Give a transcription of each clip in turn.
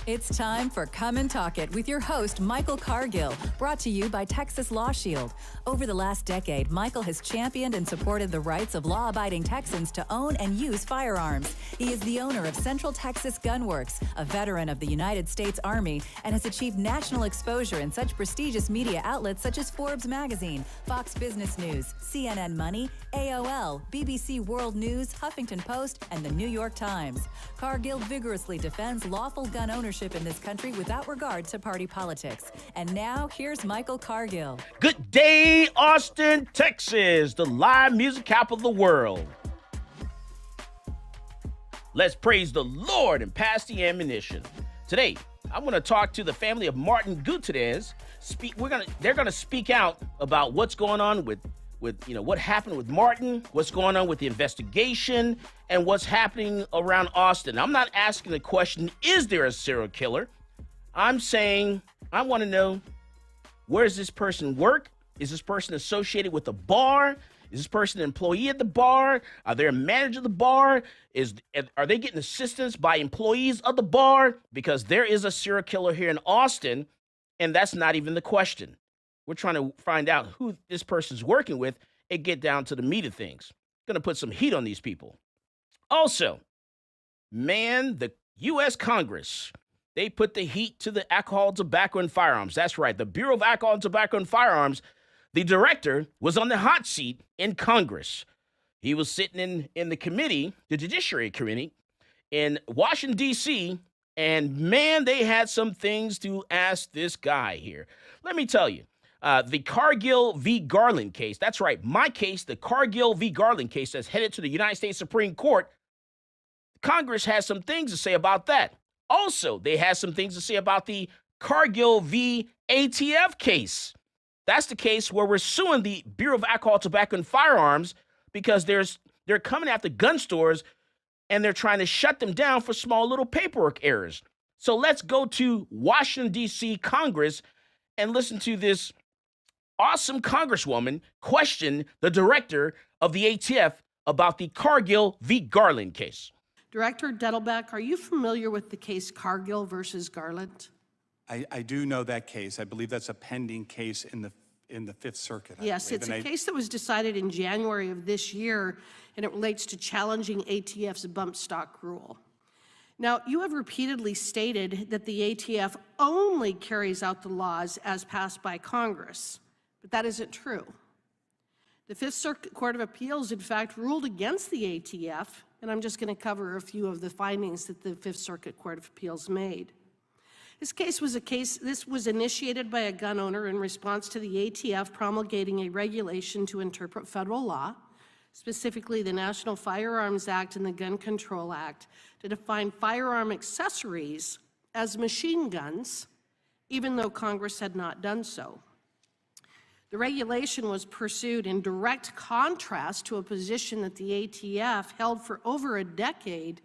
It's time for Come and Talk It with your host, Michael Cargill, brought to you by Texas Law Shield. Over the last decade, Michael has championed and supported the rights of law-abiding Texans to own and use firearms. He is the owner of Central Texas Gun Works, a veteran of the United States Army, and has achieved national exposure in such prestigious media outlets such as Forbes Magazine, Fox Business News, CNN Money, AOL, BBC World News, Huffington Post, and the New York Times. Cargill vigorously defends lawful gun ownership in this country without regard to party politics. And now, here's Michael Cargill. Good day, Austin, Texas, the live music capital of the world. Let's praise the Lord and pass the ammunition. Today, I'm going to talk to the family of Martin Gutierrez. They're going to speak out about what's going on with what happened with Martin, what's going on with the investigation, and what's happening around Austin. I'm not asking the question, is there a serial killer? I'm saying, I want to know, where does this person work? Is this person associated with the bar? Is this person an employee at the bar? Are they a manager of the bar? Are they getting assistance by employees of the bar? Because there is a serial killer here in Austin, and that's not even the question. We're trying to find out who this person's working with and get down to the meat of things. Going to put some heat on these people. Also, man, the U.S. Congress, they put the heat to the alcohol, tobacco, and firearms. That's right. The Bureau of Alcohol, Tobacco, and Firearms, the director was on the hot seat in Congress. He was sitting in the committee, the Judiciary Committee, in Washington, D.C., and man, they had some things to ask this guy here. Let me tell you. The Cargill v. Garland case, that's right, my case, the Cargill v. Garland case that's headed to the United States Supreme Court, Congress has some things to say about that. Also, they have some things to say about the Cargill v. ATF case. That's the case where we're suing the Bureau of Alcohol, Tobacco, and Firearms because they're coming after gun stores and they're trying to shut them down for small little paperwork errors. So let's go to Washington, D.C. Congress and listen to this awesome congresswoman question the director of the ATF about the Cargill v. Garland case. Director Dettelbach, are you familiar with the case Cargill versus Garland? I do know that case. I believe that's a pending case in the Fifth Circuit. Yes, it's a case that was decided in January of this year, and it relates to challenging ATF's bump stock rule. Now, you have repeatedly stated that the ATF only carries out the laws as passed by Congress. But that isn't true. The Fifth Circuit Court of Appeals, in fact, ruled against the ATF, and I'm just going to cover a few of the findings that the Fifth Circuit Court of Appeals made. This was initiated by a gun owner in response to the ATF promulgating a regulation to interpret federal law, specifically the National Firearms Act and the Gun Control Act, to define firearm accessories as machine guns, even though Congress had not done so. The regulation was pursued in direct contrast to a position that the ATF held for over a decade,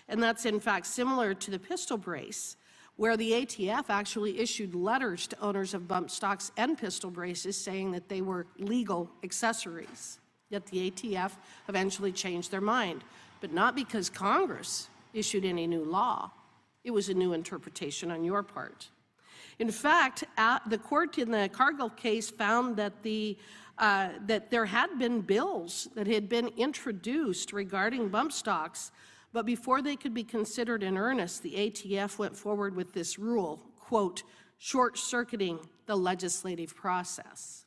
and that's in fact similar to the pistol brace, where the ATF actually issued letters to owners of bump stocks and pistol braces saying that they were legal accessories. Yet the ATF eventually changed their mind, but not because Congress issued any new law. It was a new interpretation on your part. In fact, the court in the Cargill case found that that there had been bills that had been introduced regarding bump stocks, but before they could be considered in earnest, the ATF went forward with this rule, quote, short-circuiting the legislative process.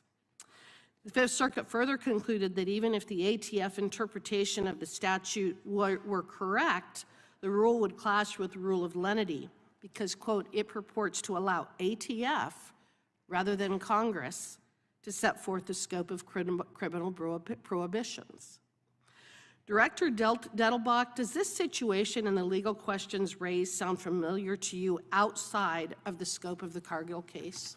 The Fifth Circuit further concluded that even if the ATF interpretation of the statute were correct, the rule would clash with the rule of lenity, because, quote, it purports to allow ATF, rather than Congress, to set forth the scope of criminal prohibitions. Director Dettelbach, does this situation and the legal questions raised sound familiar to you outside of the scope of the Cargill case?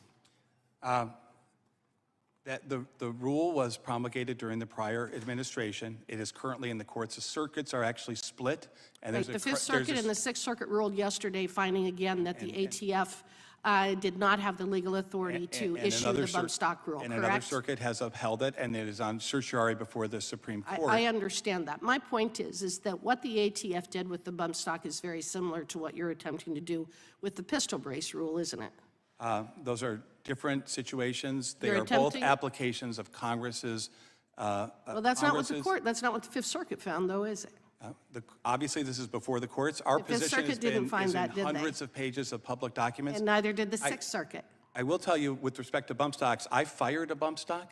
That the rule was promulgated during the prior administration. It is currently in the courts. The circuits are actually split. And right, the Fifth Circuit and the Sixth Circuit ruled yesterday, finding again that the ATF did not have the legal authority to issue the bump stock rule, and correct? another circuit has upheld it, and it is on certiorari before the Supreme Court. I understand that. My point is that what the ATF did with the bump stock is very similar to what you're attempting to do with the pistol brace rule, isn't it? Those are different situations. They You're are both attempting- applications of Congress's. Well, that's not what the court, that's not what the Fifth Circuit found, though, is it? Obviously, this is before the courts. Our The Fifth position Circuit has didn't been find is in that, did they? hundreds of pages of public documents. And neither did the Sixth Circuit. I will tell you, with respect to bump stocks, I fired a bump stock,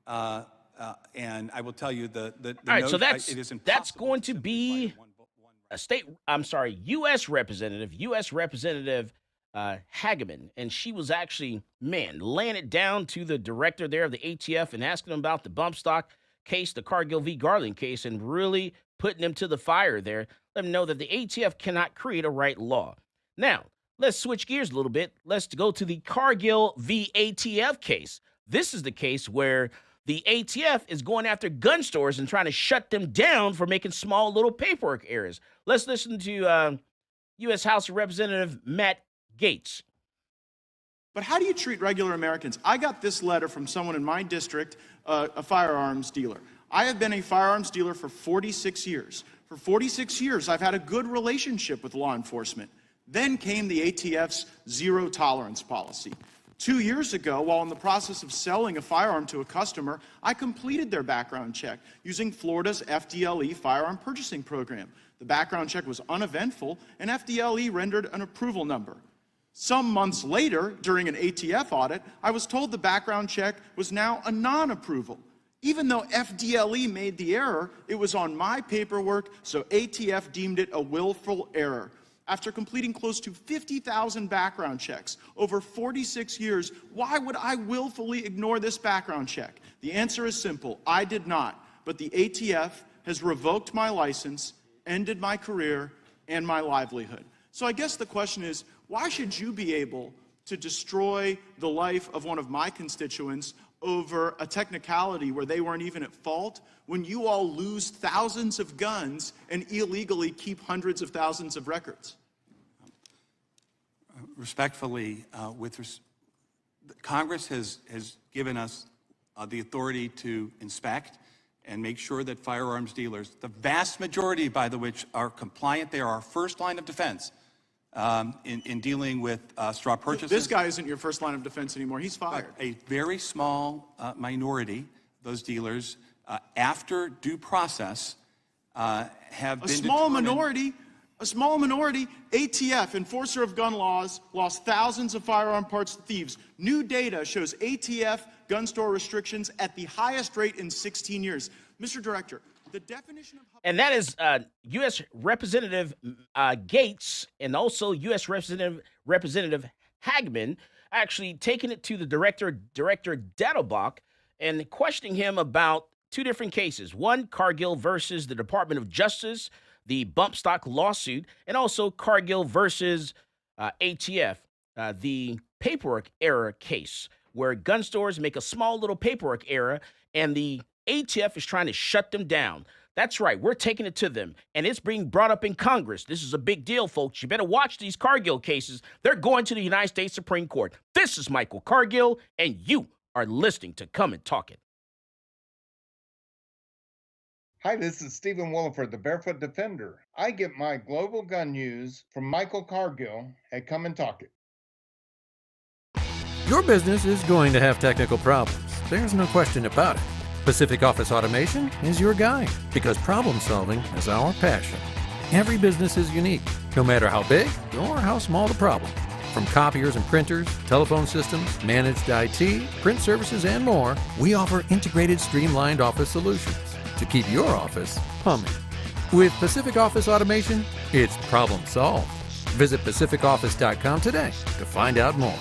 and I will tell you the All right, so it is impossible that's going to simply be fight one U.S. Representative Hageman, and she was actuly, laying it down to the director there of the ATF and asking him about the bump stock case, the Cargill V. Garland case, and really putting him to the fire there. Let him know that the ATF cannot create a right law. Now, let's switch gears a little bit. Let's go to the Cargill v. ATF case. This is the case where the ATF is going after gun stores and trying to shut them down for making small little paperwork errors. Let's listen to U.S. House of Representative Matt Gaetz. But how do you treat regular Americans? I got this letter from someone in my district, a firearms dealer. I have been a firearms dealer for 46 years. For 46 years, I've had a good relationship with law enforcement. Then came the ATF's zero tolerance policy. 2 years ago, while in the process of selling a firearm to a customer, I completed their background check using Florida's FDLE firearm purchasing program. The background check was uneventful, and FDLE rendered an approval number. Some months later, during an ATF audit, I was told the background check was now a non-approval. Even though FDLE made the error, it was on my paperwork, so ATF deemed it a willful error. After completing close to 50,000 background checks over 46 years, why would I willfully ignore this background check? The answer is simple. I did not, but the ATF has revoked my license, ended my career, and my livelihood. So I guess the question is, why should you be able to destroy the life of one of my constituents over a technicality where they weren't even at fault, when you all lose thousands of guns and illegally keep hundreds of thousands of records? Respectfully, Congress has given us the authority to inspect and make sure that firearms dealers, the vast majority by the which are compliant, they are our first line of defense in dealing with straw purchases. This guy isn't your first line of defense anymore. He's fired. A very small minority, those dealers, after due process, have been determined. A small minority, ATF, enforcer of gun laws, lost thousands of firearm parts to thieves. New data shows ATF gun store restrictions at the highest rate in 16 years. Mr. Director, the definition of... And that is U.S. Representative Gaetz and also U.S. Representative Hageman actually taking it to the Director Dettelbach and questioning him about two different cases. One, Cargill versus the Department of Justice, the bump stock lawsuit, and also Cargill versus ATF, the paperwork error case, where gun stores make a small little paperwork error and the ATF is trying to shut them down. That's right. We're taking it to them, and it's being brought up in Congress. This is a big deal, folks. You better watch these Cargill cases. They're going to the United States Supreme Court. This is Michael Cargill, and you are listening to Come and Talk It. Hi, this is Stephen Williford, the Barefoot Defender. I get my global gun news from Michael Cargill at Come and Talk It. Your business is going to have technical problems. There's no question about it. Pacific Office Automation is your guide because problem solving is our passion. Every business is unique, no matter how big or how small the problem. From copiers and printers, telephone systems, managed IT, print services, and more, we offer integrated, streamlined office solutions to keep your office humming. With Pacific Office Automation, it's problem solved. Visit pacificoffice.com today to find out more.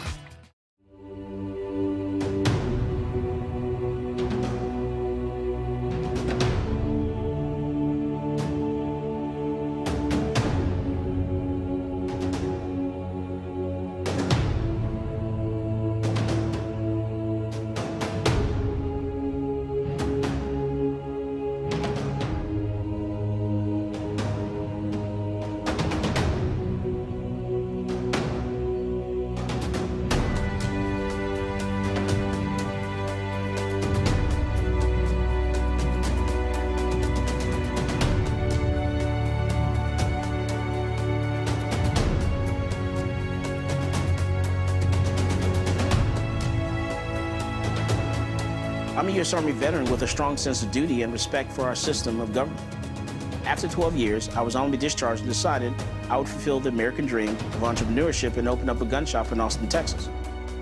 I'm a U.S. Army veteran with a strong sense of duty and respect for our system of government. After 12 years, I was honorably discharged and decided I would fulfill the American dream of entrepreneurship and open up a gun shop in Austin, Texas.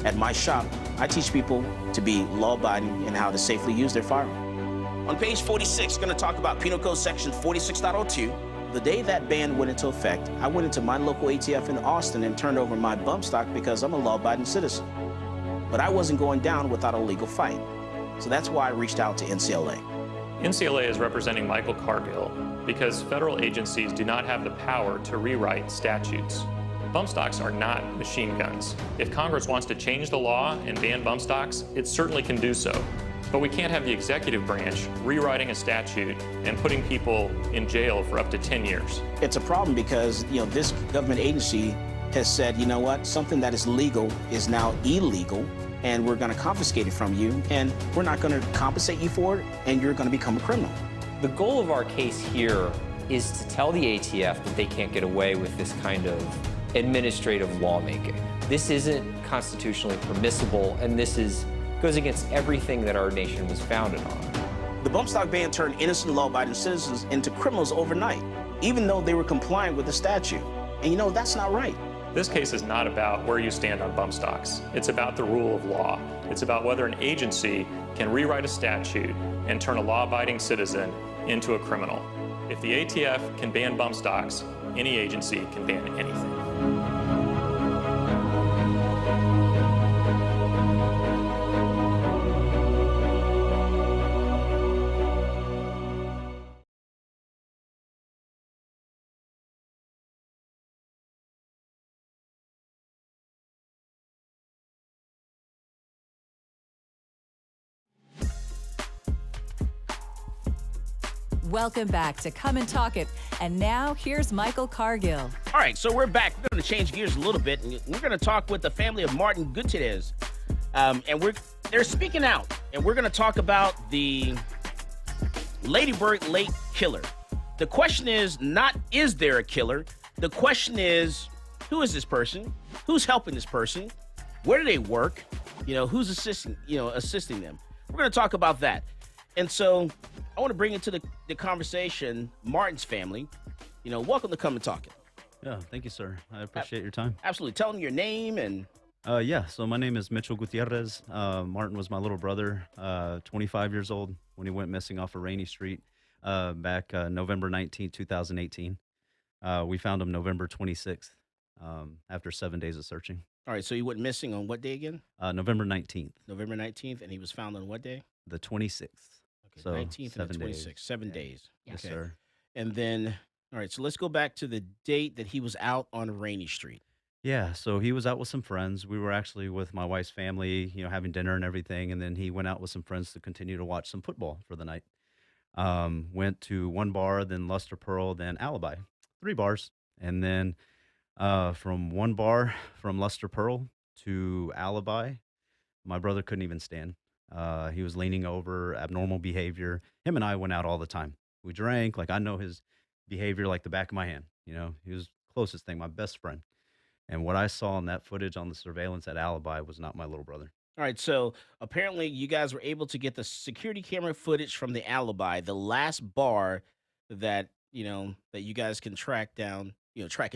At my shop, I teach people to be law-abiding and how to safely use their firearm. On page 46, going to talk about Penal Code Section 46.02. The day that ban went into effect, I went into my local ATF in Austin and turned over my bump stock because I'm a law-abiding citizen. But I wasn't going down without a legal fight. So that's why I reached out to NCLA. NCLA is representing Michael Cargill because federal agencies do not have the power to rewrite statutes. Bump stocks are not machine guns. If Congress wants to change the law and ban bump stocks, it certainly can do so. But we can't have the executive branch rewriting a statute and putting people in jail for up to 10 years. It's a problem because, this government agency has said, you know what, something that is legal is now illegal, and we're going to confiscate it from you, and we're not going to compensate you for it, and you're going to become a criminal. The goal of our case here is to tell the ATF that they can't get away with this kind of administrative lawmaking. This isn't constitutionally permissible, and this goes against everything that our nation was founded on. The bump stock ban turned innocent law-abiding citizens into criminals overnight, even though they were complying with the statute. And that's not right. This case is not about where you stand on bump stocks. It's about the rule of law. It's about whether an agency can rewrite a statute and turn a law-abiding citizen into a criminal. If the ATF can ban bump stocks, any agency can ban anything. Welcome back to Come and Talk It. And now here's Michael Cargill. All right, so we're back. We're going to change gears a little bit. And we're going to talk with the family of Martin Gutierrez. And they're speaking out. And we're going to talk about the Lady Bird Lake killer. The question is not, is there a killer? The question is, who is this person? Who's helping this person? Where do they work? Who's assisting them? We're going to talk about that. And so I want to bring into the conversation Martin's family. Welcome to Come and Talk It. Yeah, thank you, sir. I appreciate your time. Absolutely. Tell them your name and... So my name is Mitchell Gutierrez. Martin was my little brother, 25 years old when he went missing off of Rainey Street back November 19, 2018. We found him November 26th after 7 days of searching. All right, so he went missing on what day again? November 19th. November 19th, and he was found on what day? The 26th. Okay, So 19th and the 26th. days. 7 days. Yes, Okay. sir. And then, all right, so let's go back to the date that he was out on Rainey Street. Yeah, so he was out with some friends. We were actually with my wife's family, having dinner and everything. And then he went out with some friends to continue to watch some football for the night. Went to one bar, then Luster Pearl, then Alibi. 3 bars. And then from one bar, from Luster Pearl to Alibi, my brother couldn't even stand. He was leaning over, abnormal behavior. Him and I went out all the time. We drank. I know his behavior like the back of my hand. He was the closest thing, my best friend. And what I saw in that footage on the surveillance at Alibi was not my little brother. All right, so apparently you guys were able to get the security camera footage from the Alibi, the last bar that you guys can track him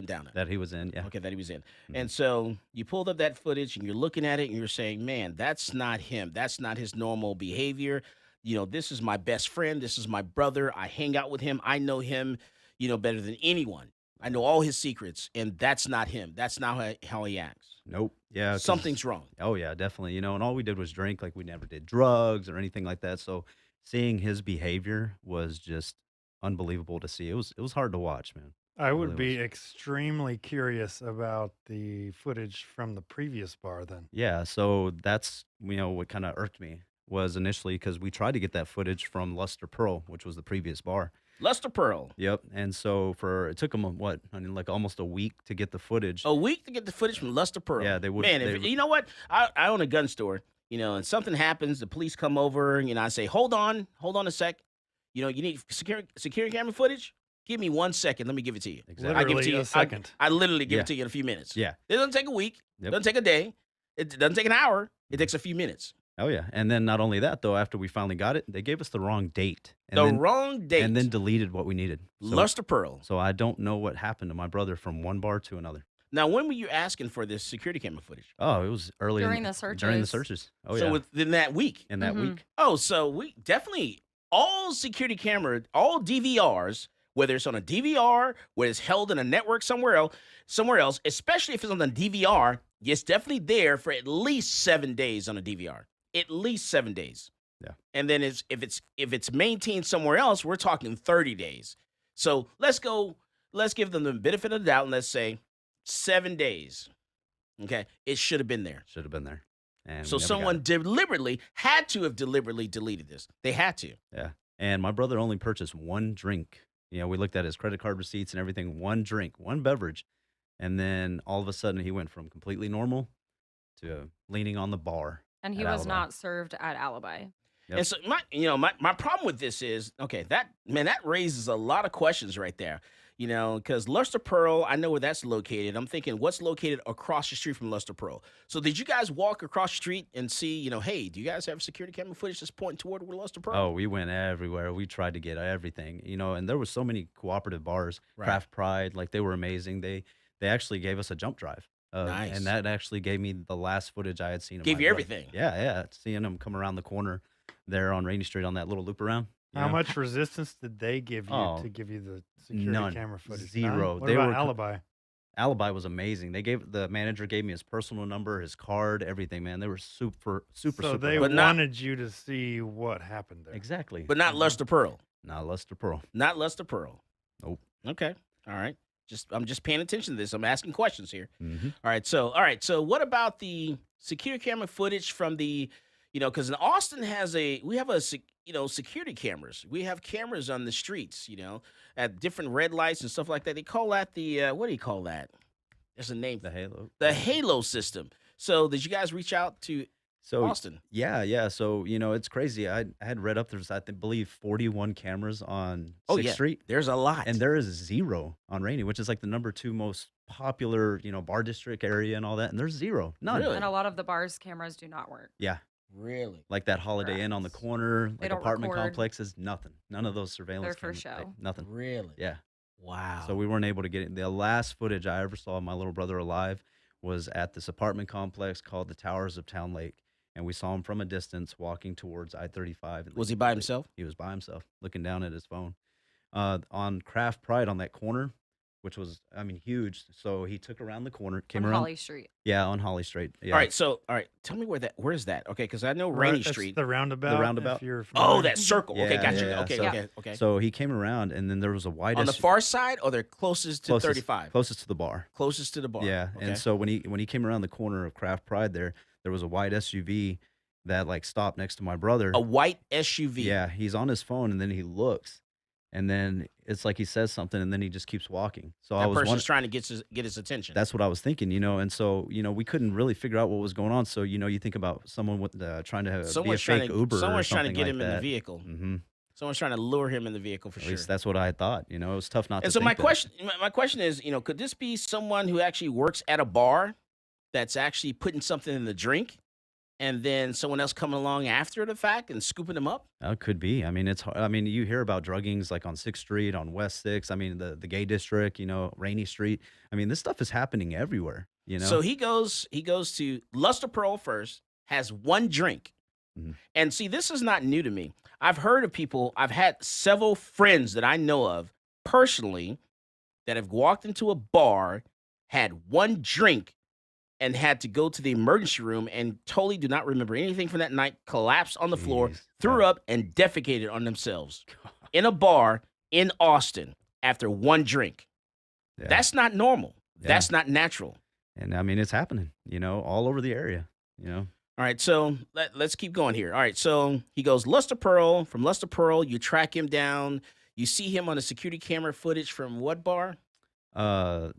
down at. That he was in, yeah. Okay, that he was in. Mm-hmm. And so you pulled up that footage and you're looking at it and you're saying, man, that's not him. That's not his normal behavior. This is my best friend. This is my brother. I hang out with him. I know him, better than anyone. I know all his secrets, and that's not him. That's not how he acts. Nope. Yeah. 'Cause Something's wrong. Oh, yeah, definitely. And all we did was drink. We never did drugs or anything like that. So seeing his behavior was just unbelievable to see. It was hard to watch, man. I would Really be was. extremely curious about the footage from the previous bar then. Yeah, so that's, what kind of irked me was initially because we tried to get that footage from Luster Pearl, which was the previous bar. Luster Pearl. Yep. And so it took them almost a week to get the footage. A week to get the footage from Luster Pearl. Yeah, they would. Man, you know what? I own a gun store, and something happens, the police come over, I say, hold on a sec. You need security camera footage? Give me 1 second. Let me give it to you. Exactly. I give it to Literally you. a second. I literally give Yeah. it to you in a few minutes. Yeah. It doesn't take a week. It Yep. doesn't take a day. It doesn't take an hour. It takes a few minutes. Oh yeah, and then not only that though, after we finally got it, they gave us the wrong date. And The then, wrong date. and then deleted what we needed. So, Luster Pearl. so I don't know what happened to my brother from one bar to another. Now, when were you asking for this security camera footage? Oh, it was early During in, the searches. During the searches. Oh So yeah, within that week. in that week. Oh, so we definitely all security camera, all DVRs, whether it's on a DVR, whether it's held in a network somewhere else, especially if it's on the DVR, it's definitely there for at least 7 days on a DVR. At least 7 days. Yeah. And then if it's maintained somewhere else, we're talking 30 days. So let's give them the benefit of the doubt and let's say 7 days. Okay. It should have been there. Should have been there. And So we never got someone it. deliberately had to have deliberately deleted this. They had to. Yeah. And my brother only purchased one drink. You know, we looked at his credit card receipts and everything, one drink, one beverage. And then all of a sudden he went from completely normal to leaning on the bar. And he at was Alibi. not served at Alibi. Yep. And so my problem with this is, okay, that raises a lot of questions right there. You know, because Luster Pearl, I know where that's located. I'm thinking, what's located across the street from Luster Pearl? So did you guys walk across the street and see, hey, do you guys have security camera footage that's pointing toward where Luster Pearl? Oh, we went everywhere. We tried to get everything, and there was so many cooperative bars, Right. Craft Pride, like they were amazing. They actually gave us a jump drive. Nice. And that actually gave me the last footage I had seen. Of Gave my you brother. everything. Yeah. Seeing them come around the corner there on Rainey Street on that little loop around. you How know? much resistance did they give you Oh, to give you the security none. camera footage? Zero. None? What They about were co- Alibi? Alibi was amazing. The manager gave me his personal number, his card, everything, man. They were super So they helpful. But not- wanted you to see what happened there. Exactly. But not Luster Pearl. Not Luster Pearl. Not Luster Pearl. Nope. Okay. All right. I'm just paying attention to this. I'm asking questions here. Mhm. All right. So what about the security camera footage from the, because in Austin we have security cameras. We have cameras on the streets, at different red lights and stuff like that. They call that the, what do you call that? There's a name. The Halo. The Halo system. So did you guys reach out to Austin? Yeah. So, it's crazy. I had read up there's, I believe, 41 cameras on 6th Oh, yeah. Street. There's a lot. And there is 0 on Rainey, which is like the number 2 most popular, bar district area and all that. And there's 0. None. Really? And a lot of the bars' cameras do not work. Yeah. Really? Like that Holiday Inn on the corner, like don't apartment record. complexes, nothing. None of those surveillance They're for cameras, show. nothing. Really? Yeah. Wow. So we weren't able to get it. The last footage I ever saw of my little brother alive was at this apartment complex called the Towers of Town Lake. And we saw him from a distance walking towards I-35. Was he by himself? He was by himself, looking down at his phone. On Craft Pride on that corner, which was, huge. So he took around the corner, came On around. Holly Street. Yeah, on Holly Street. Yeah. All right. Tell me where's that? Okay, because I know Rainey That's Street. The roundabout. The roundabout. if you're Oh, familiar. that circle. Okay, Yeah, gotcha. yeah, Okay, so- okay. So he came around, and then there was a wide On the far side, or they're closest to 35? Closest to the bar. Closest to the bar. Yeah, Okay. and so when he came around the corner of Craft Pride there was a white SUV that like stopped next to my brother. A white SUV. Yeah, he's on his phone, and then he looks, and then it's like he says something, and then he just keeps walking. So I That was person's trying to get his attention. That's what I was thinking, and so we couldn't really figure out what was going on. So you think about someone with trying to be a someone's fake Uber. Someone's or trying to something get like him in the that. vehicle. Mm-hmm. Someone's trying to lure him in the vehicle for At sure. least that's what I thought. It was tough not to. And so think that. my question is, could this be someone who actually works at a bar that's actually putting something in the drink, and then someone else coming along after the fact and scooping them up? It could be. It's hard. You hear about druggings like on 6th Street, on West 6th. The gay district, Rainey Street. This stuff is happening everywhere, So he goes to Luster Pearl first, has one drink. Mhm. And see, this is not new to me. I've heard of people, I've had several friends that I know of personally that have walked into a bar, had one drink, and had to go to the emergency room and totally do not remember anything from that night, collapsed on the floor, Jeez. threw up, and defecated on themselves in a bar in Austin after one drink. Yeah. That's not normal. Yeah. That's not natural. And it's happening, all over the area, All right, so let's keep going here. All right, so he goes Luster Pearl. From Luster Pearl, you track him down. You see him on the security camera footage from what bar? The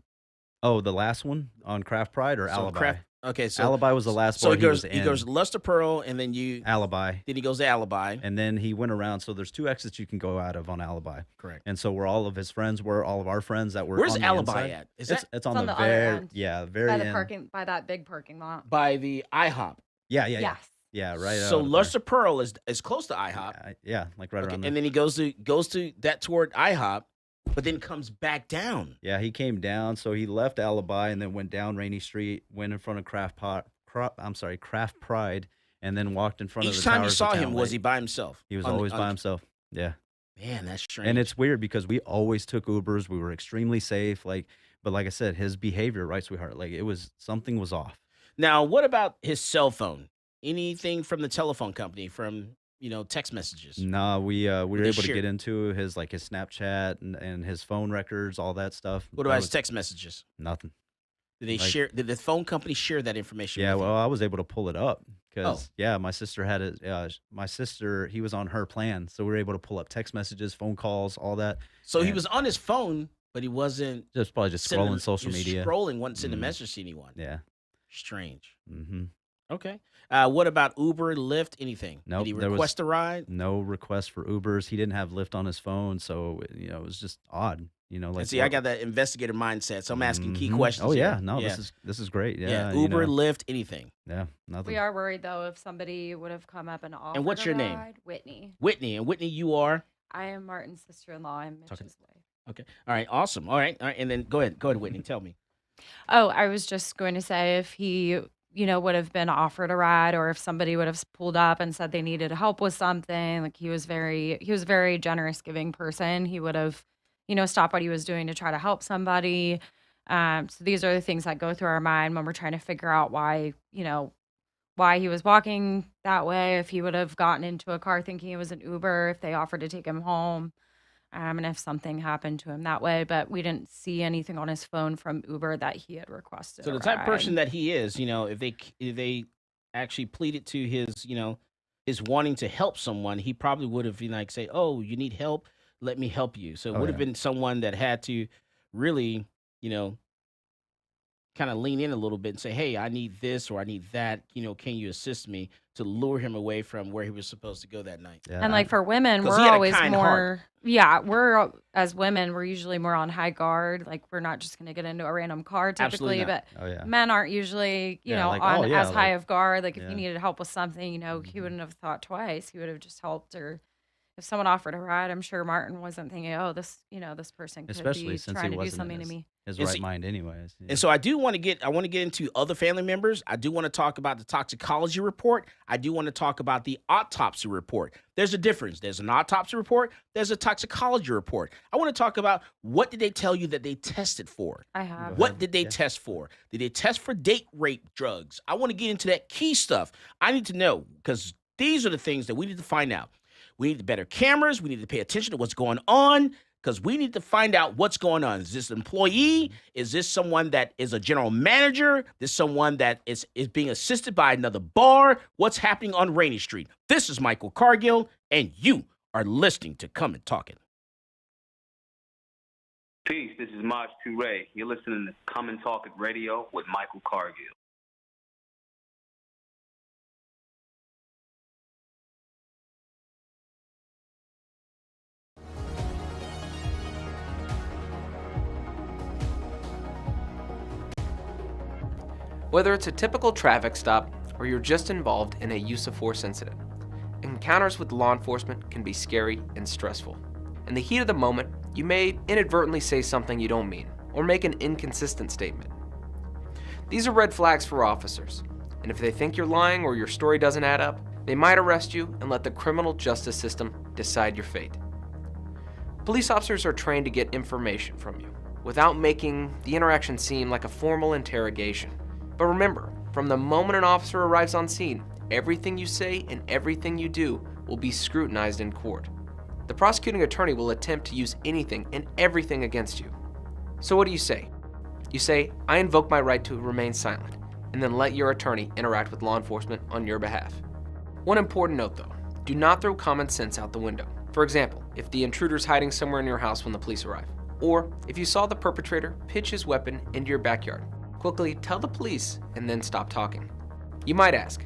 last one on Craft Pride or So Alibi? Okay, so Alibi was the last so bar he goes. was He in. goes Luster Pearl, and then Alibi. Then he goes to Alibi. And then he went around. So there's 2 exits you can go out of on Alibi. Correct. And so where all of his friends were, all of our friends that were Where's on the Alibi inside. at? Is it's, that it's on on the the other very end. very By the end. by that big parking lot. by the IHOP? Yeah. Yes. Yeah, right. So out of Luster Pearl is close to IHOP. yeah, like right around there. And then he goes to that toward IHOP, but then comes back down. Yeah, he came down. So he left Alibi and then went down Rainey Street, went in front of Craft Pride, and then walked in front of the Each time you Towers saw of him, Town was Lake. he by himself? He was always by himself. Yeah. Man, that's strange. And it's weird because we always took Ubers. We were extremely safe. But like I said, his behavior, right, sweetheart, something was off. Now, what about his cell phone? Anything from the telephone company, from text messages? No, we were able to share- get into his Snapchat and his phone records, all that stuff. What about his text messages? Nothing. Did they share? Did the phone company share that information? Yeah, with well, you? I was able to pull it up because my sister had it. My sister, he was on her plan, so we were able to pull up text messages, phone calls, all that. So he was on his phone, but he wasn't probably just scrolling social media. Scrolling, wasn't sending a message to anyone. Yeah. Strange. Mm-hmm. Okay. What about Uber, Lyft, anything? Nope, Did he request a ride? No request for Ubers. He didn't have Lyft on his phone, so it was just odd. See, I got that investigator mindset, so I'm asking key questions. Oh yeah, here. no, this is great. Yeah, Uber, Lyft, anything. Yeah, nothing. We are worried though if somebody would have come up and offered. And what's your name? Whitney. Whitney, and Whitney, you are. I am Martin's sister-in-law. I'm Mitch's wife. Okay. All right. Awesome. All right. And then go ahead, Whitney. Tell me. Oh, I was just going to say if he, would have been offered a ride, or if somebody would have pulled up and said they needed help with something, like he was a very generous, giving person. He would have, stopped what he was doing to try to help somebody. So these are the things that go through our mind when we're trying to figure out why he was walking that way. If he would have gotten into a car thinking it was an Uber, if they offered to take him home. And if something happened to him that way, but we didn't see anything on his phone from Uber that he had requested. So the type of person that he is, if they actually pleaded to his, his wanting to help someone, he probably would have been say, "Oh, you need help? Let me help you." So it would have been someone that had to really, kind of lean in a little bit and say, "Hey, I need this or I need that. Can you assist me?" To lure him away from where he was supposed to go that night. Yeah. And for women, we're always more, we're as women, we're usually more on high guard. We're not just going to get into a random car typically, but men aren't usually, on as high of guard. If you needed help with something, he wouldn't have thought twice. He would have just helped. Or if someone offered a ride, I'm sure Martin wasn't thinking, "Oh, this person could especially be since trying he to do wasn't something in to me." his right mind anyways. Yeah. And so I want to get into other family members. I do want to talk about the toxicology report. I do want to talk about the autopsy report. There's a difference. There's an autopsy report. There's a toxicology report. I want to talk about what did they tell you that they tested for? I have. What did they test for? Did they test for date rape drugs? I want to get into that key stuff. I need to know because these are the things that we need to find out. We need better cameras. We need to pay attention to what's going on. Because we need to find out what's going on. Is this an employee? Is this someone that is a general manager? Is this someone that is being assisted by another bar? What's happening on Rainey Street? This is Michael Cargill, and you are listening to Come and Talk It. Peace, this is Maj Toure. You're listening to Come and Talk It Radio with Michael Cargill. Whether it's a typical traffic stop or you're just involved in a use of force incident, encounters with law enforcement can be scary and stressful. In the heat of the moment, you may inadvertently say something you don't mean or make an inconsistent statement. These are red flags for officers, and if they think you're lying or your story doesn't add up, they might arrest you and let the criminal justice system decide your fate. Police officers are trained to get information from you without making the interaction seem like a formal interrogation. But remember, from the moment an officer arrives on scene, everything you say and everything you do will be scrutinized in court. The prosecuting attorney will attempt to use anything and everything against you. So what do you say? You say, "I invoke my right to remain silent," and then let your attorney interact with law enforcement on your behalf. One important note though, do not throw common sense out the window. For example, if the intruder's hiding somewhere in your house when the police arrive, or if you saw the perpetrator pitch his weapon into your backyard, quickly tell the police and then stop talking. You might ask,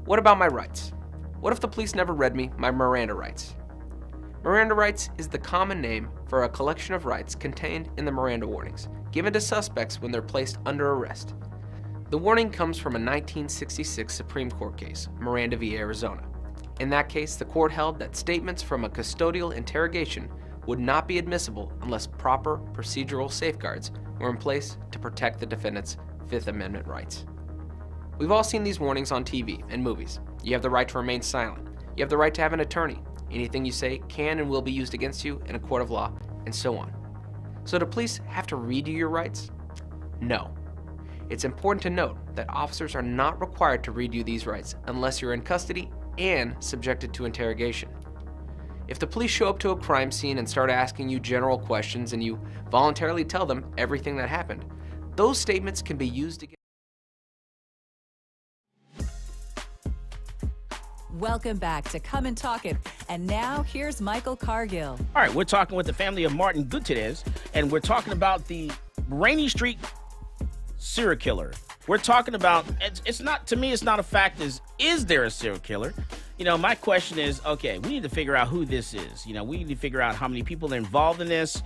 what about my rights? What if the police never read me my Miranda rights? Miranda rights is the common name for a collection of rights contained in the Miranda warnings, given to suspects when they're placed under arrest. The warning comes from a 1966 Supreme Court case, Miranda v. Arizona. In that case, the court held that statements from a custodial interrogation would not be admissible unless proper procedural safeguards were in place to protect the defendant's Fifth Amendment rights. We've all seen these warnings on TV and movies. You have the right to remain silent. You have the right to have an attorney. Anything you say can and will be used against you in a court of law, and so on. So do police have to read you your rights? No. It's important to note that officers are not required to read you these rights unless you're in custody and subjected to interrogation. If the police show up to a crime scene and start asking you general questions and you voluntarily tell them everything that happened, those statements can be used against. Welcome back to Come and Talk It. And now here's Michael Cargill. All right, we're talking with the family of Martin Gutierrez, and we're talking about the Rainey Street serial killer. We're talking about, it's not, to me, it's not a fact is there a serial killer? You know, my question is, okay, we need to figure out who this is. You know, we need to figure out how many people are involved in this,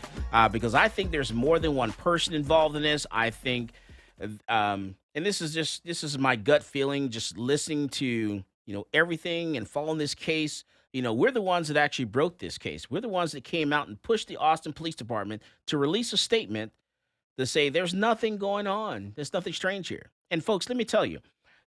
because I think there's more than one person involved in this. I think, and this is my gut feeling, just listening to, everything and following this case. We're the ones that actually broke this case. We're the ones that came out and pushed the Austin Police Department to release a statement to say there's nothing going on. There's nothing strange here. And folks, let me tell you,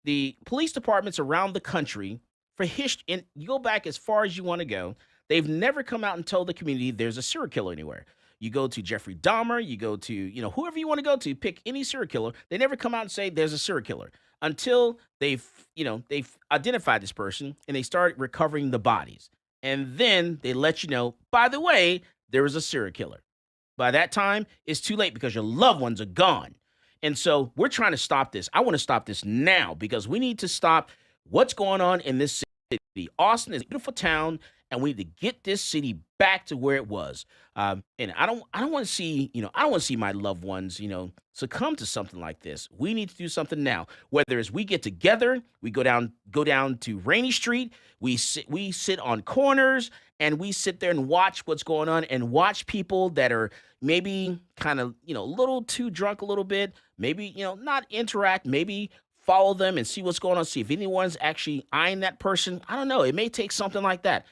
the police departments around the country, for history, and you go back as far as you want to go, they've never come out and told the community there's a serial killer anywhere. You go to Jeffrey Dahmer, you go to, whoever you want to go to, pick any serial killer. They never come out and say there's a serial killer until they've identified this person and they start recovering the bodies. And then they let you know, by the way, there was a serial killer. By that time, it's too late because your loved ones are gone. And so we're trying to stop this. I want to stop this now because we need to stop what's going on in this city. Austin is a beautiful town, and we need to get this city back to where it was. And I don't want to see, I don't want to see my loved ones, succumb to something like this. We need to do something now. Whether it's we get together, we go down to Rainey Street, we sit on corners, and we sit there and watch what's going on and watch people that are maybe kind of, a little too drunk a little bit, maybe, not interact, maybe follow them and see what's going on, see if anyone's actually eyeing that person. I don't know. It may take something like that.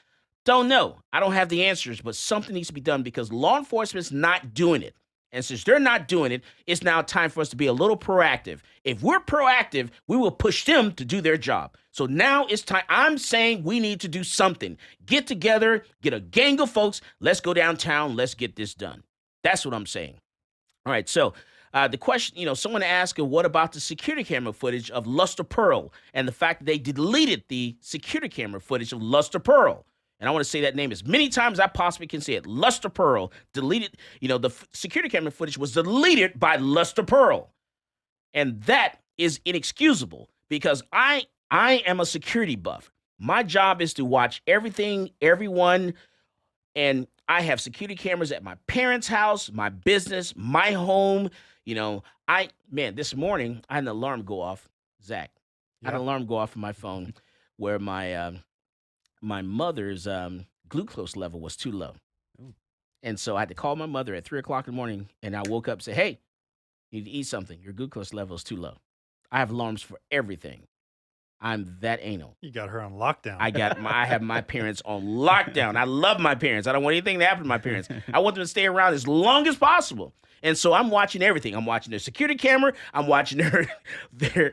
Don't know. I don't have the answers, but something needs to be done because law enforcement's not doing it. And since they're not doing it, it's now time for us to be a little proactive. If we're proactive, we will push them to do their job. So now it's time. I'm saying we need to do something. Get together, get a gang of folks. Let's go downtown. Let's get this done. That's what I'm saying. All right. So the question, someone asked, what about the security camera footage of Luster Pearl and the fact that they deleted the security camera footage of Luster Pearl? And I want to say that name as many times as I possibly can say it. Luster Pearl deleted, the security camera footage was deleted by Luster Pearl. And that is inexcusable because I am a security buff. My job is to watch everything, everyone, and I have security cameras at my parents' house, my business, my home. This morning I had an alarm go off, Zach. I had an alarm go off on my phone where my mother's glucose level was too low. Ooh. And so I had to call my mother at 3 o'clock in the morning, and I woke up and said, hey, you need to eat something. Your glucose level is too low. I have alarms for everything. I'm that anal. You got her on lockdown. I have my parents on lockdown. I love my parents. I don't want anything to happen to my parents. I want them to stay around as long as possible. And so I'm watching everything. I'm watching their security camera. I'm watching their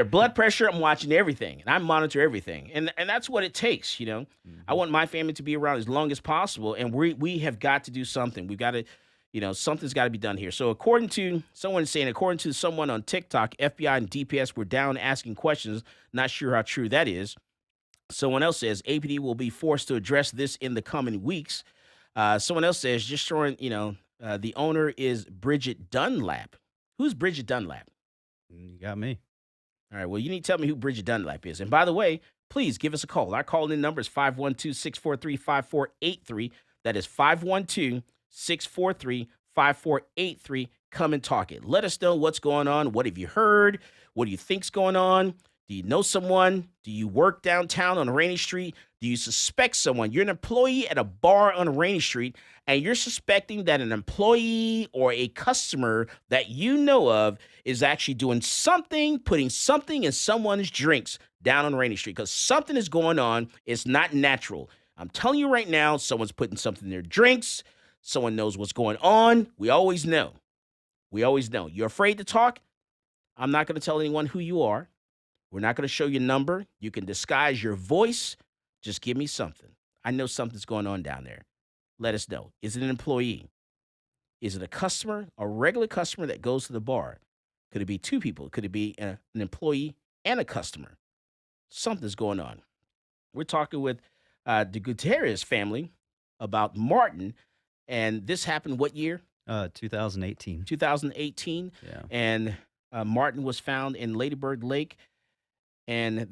blood pressure. I'm watching everything. And I monitor everything. And that's what it takes, Mm-hmm. I want my family to be around as long as possible. And we have got to do something. We've got to, something's got to be done here. So according to someone on TikTok, FBI and DPS were down asking questions. Not sure how true that is. Someone else says APD will be forced to address this in the coming weeks. Someone else says just showing, the owner is Bridget Dunlap. Who's Bridget Dunlap? You got me. All right. Well, you need to tell me who Bridget Dunlap is. And by the way, please give us a call. Our call-in number is 512-643-5483. That is 512-643-5483. Come and talk it. Let us know what's going on. What have you heard? What do you think's going on? Do you know someone? Do you work downtown on Rainey Street? Do you suspect someone? You're an employee at a bar on Rainey Street, and you're suspecting that an employee or a customer that you know of is actually doing something, putting something in someone's drinks down on Rainey Street, because something is going on. It's not natural. I'm telling you right now, someone's putting something in their drinks. Someone knows what's going on. We always know. We always know. You're afraid to talk? I'm not going to tell anyone who you are. We're not going to show your number. You can disguise your voice. Just give me something. I know something's going on down there. Let us know. Is it an employee? Is it a customer, a regular customer that goes to the bar? Could it be two people? Could it be an employee and a customer? Something's going on. We're talking with the Gutierrez family about Martin, and this happened what year? 2018. 2018. Yeah. And Martin was found in Lady Bird Lake. And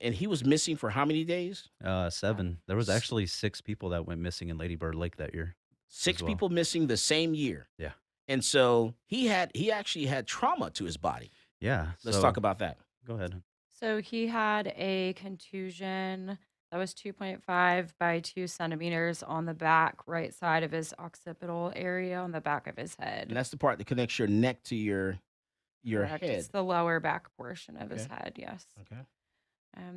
he was missing for how many days? 7. There was actually 6 people that went missing in Lady Bird Lake that year. 6 people missing the same year. Yeah. And so he actually had trauma to his body. Yeah. Let's talk about that. Go ahead. So he had a contusion that was 2.5 by 2 centimeters on the back right side of his occipital area on the back of his head. And that's the part that connects your neck to your Correct. head. It's the lower back portion of his Okay. head, yes. Okay.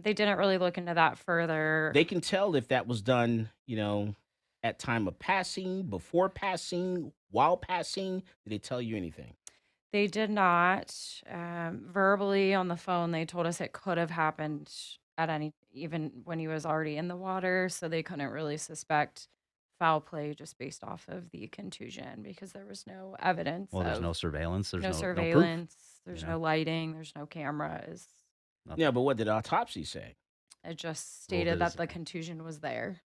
They didn't really look into that further. They can tell if that was done, at time of passing, before passing, while passing. Did they tell you anything? They did not. Verbally on the phone, they told us it could have happened even when he was already in the water, so they couldn't really suspect foul play just based off of the contusion because there was no evidence. Well, there's no surveillance. There's no no surveillance. proof, There's no lighting. There's no cameras. Nothing. Yeah, but what did autopsy say? It just stated that the contusion was there.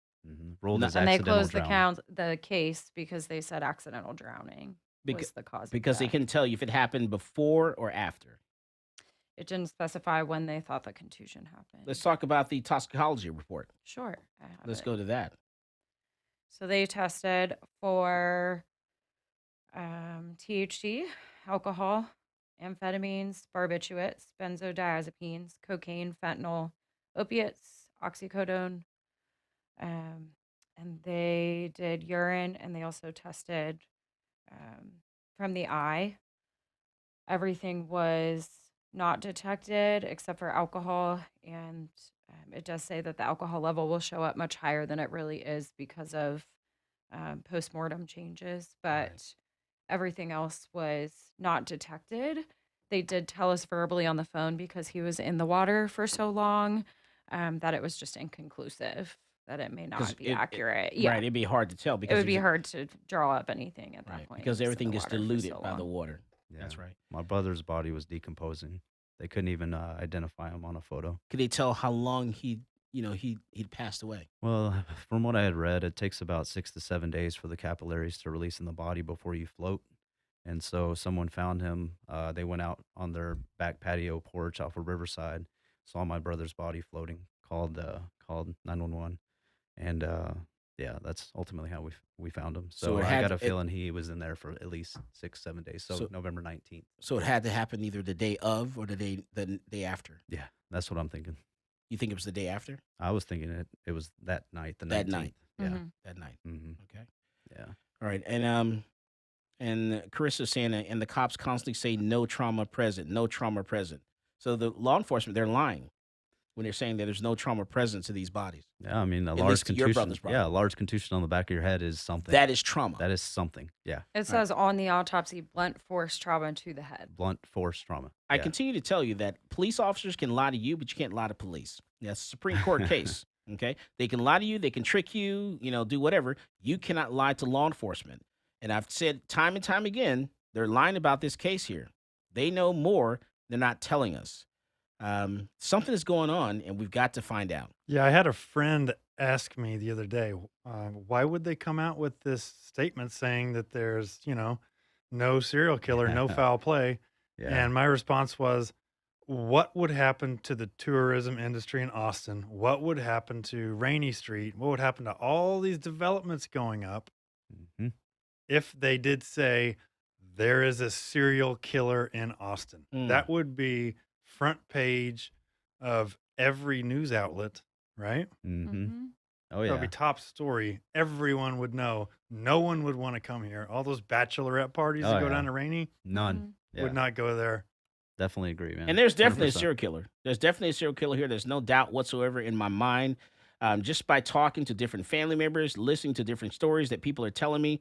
Ruled as And they accidental closed drowning. the case because they said accidental drowning was the cause of Because they death. couldn't tell you if it happened before or after. It didn't specify when they thought the contusion happened. Let's talk about the toxicology report. Sure. I have Let's it. go to that. So they tested for THC, alcohol, amphetamines, barbiturates, benzodiazepines, cocaine, fentanyl, opiates, oxycodone. And they did urine, and they also tested from the eye. Everything was not detected except for alcohol, and it does say that the alcohol level will show up much higher than it really is because of postmortem changes, but everything else was not detected. They did tell us verbally on the phone because he was in the water for so long that it was just inconclusive, that it may not be accurate. Right, it'd be hard to tell because it would be he's- hard to draw up anything at that point. because He was in everything the gets water for diluted so by the long. water. Yeah. That's right. My brother's body was decomposing. They couldn't even identify him on a photo. Could they tell how long he'd passed away? Well, from what I had read, it takes about 6 to 7 days for the capillaries to release in the body before you float. And so someone found him. They went out on their back patio porch off of Riverside, saw my brother's body floating, called 911. And yeah, that's ultimately how we found him. So So it I had- got a it- feeling he was in there for at least 6, 7 days. So November 19th. So it had to happen either the day of or the day after. Yeah, that's what I'm thinking. You think it was the day after? I was thinking it was that night, the That 19th. night. Yeah. Mhm. That night. Mm-hmm. Okay. Yeah. All right. And Carissa's saying that, and the cops constantly say no trauma present, no trauma present. So the law enforcement, they're lying when they're saying that there's no trauma present to these bodies. Yeah, I mean, a At large least to your contusion. brother's brother. Yeah, a large contusion on the back of your head is something. That is trauma. That is something. Yeah. It says on the autopsy, blunt force trauma to the head. Blunt force trauma. I Yeah. continue to tell you that police officers can lie to you, but you can't lie to police. That's a Supreme Court case. Okay, they can lie to you, they can trick you, do whatever. You cannot lie to law enforcement. And I've said time and time again, they're lying about this case here. They know more. They're not telling us. Something is going on, and we've got to find out. Yeah, I had a friend ask me the other day, why would they come out with this statement saying that there's, no serial killer, no foul play? Yeah. And my response was, what would happen to the tourism industry in Austin? What would happen to Rainey Street? What would happen to all these developments going up Mhm. if they did say there is a serial killer in Austin? Mm. That would be front page of every news outlet, right? Mm-hmm. Oh, That would yeah. be top story. Everyone would know. No one would want to come here. All those bachelorette parties Oh, that go yeah. down to Rainey None. Yeah. would not go there. Definitely agree, man. And there's definitely a 100%. serial killer. There's definitely a serial killer here. There's no doubt whatsoever in my mind. Just by talking to different family members, listening to different stories that people are telling me,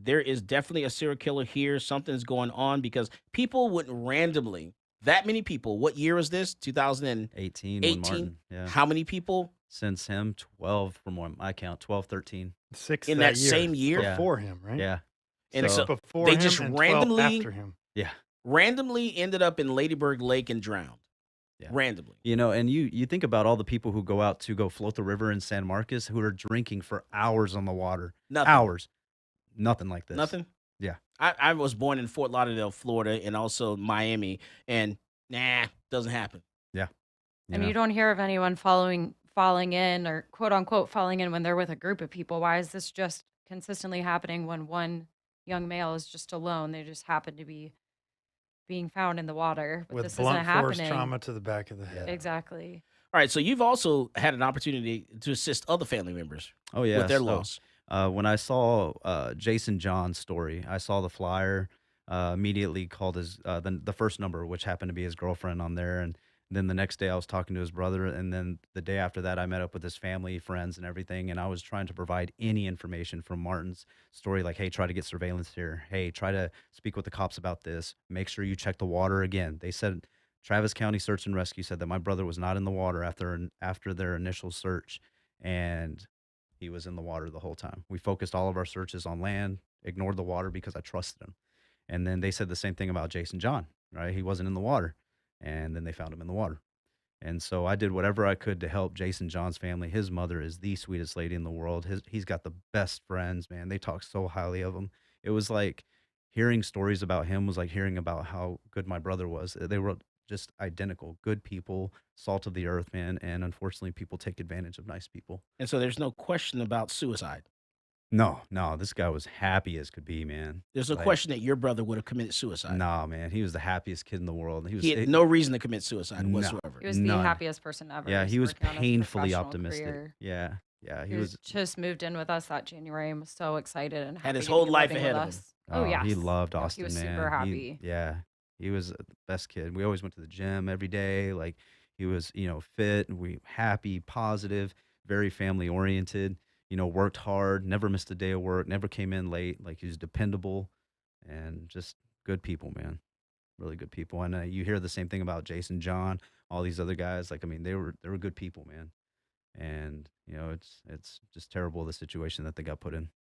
there is definitely a serial killer here. Something's going on because people wouldn't randomly. That many people. What year was this? 2018. 18 when Martin. Yeah. How many people Since him, 12 from what I count, 12, 13. 6 in that same year? Yeah. before him, right? Yeah. And So- so Before they him just and 12 randomly after him. Yeah. randomly ended up in Ladybird Lake and drowned. Yeah. Randomly. You know, and you think about all the people who go out to go float the river in San Marcos who are drinking for hours on the water. Nothing. Hours. Nothing like this. Nothing. Yeah. I was born in Fort Lauderdale, Florida, and also Miami, and doesn't happen. Yeah. And you don't hear of anyone falling in or quote unquote falling in when they're with a group of people. Why is this just consistently happening when one young male is just alone? They just happen to be being found in the water, but With this isn't blunt force happening. trauma to the back of the head. Exactly. All right, so you've also had an opportunity to assist other family members Oh, yeah. with their So, loss. when I saw Jason John's story, I saw the flyer, immediately called his the first number, which happened to be his girlfriend on there. And then the next day I was talking to his brother. And then the day after that, I met up with his family, friends, and everything. And I was trying to provide any information from Martin's story, like, hey, try to get surveillance here. Hey, try to speak with the cops about this. Make sure you check the water again. They said Travis County Search and Rescue said that my brother was not in the water after their initial search. And he was in the water the whole time. We focused all of our searches on land, ignored the water because I trusted him. And then they said the same thing about Jason John, right? He wasn't in the water. And then they found him in the water. And so I did whatever I could to help Jason John's family. His mother is the sweetest lady in the world. He's got the best friends, man. They talk so highly of him. It was like hearing stories about him was like hearing about how good my brother was. They were just identical, good people, salt of the earth, man. And unfortunately, people take advantage of nice people. And so there's no question about suicide. No, this guy was happy as could be, man. There's no Like, question that your brother would have committed suicide. Nah, man, he was the happiest kid in the world. He had no reason to commit suicide No. whatsoever. He was the None. happiest person ever. Yeah, he was working on his painfully professional optimistic. career. Yeah, He was just moved in with us that January and was so excited and happy Had his to be whole life living ahead with of him. us. Oh, yes. He loved Yeah, Austin, He was man. super happy. He was the best kid. We always went to the gym every day. Like, he was, fit and happy, positive, very family oriented. Worked hard, never missed a day of work, never came in late. Like, he was dependable and just good people, man. Really good people. And you hear the same thing about Jason John, all these other guys. Like, I mean, they were good people, man. And it's just terrible the situation that they got put in.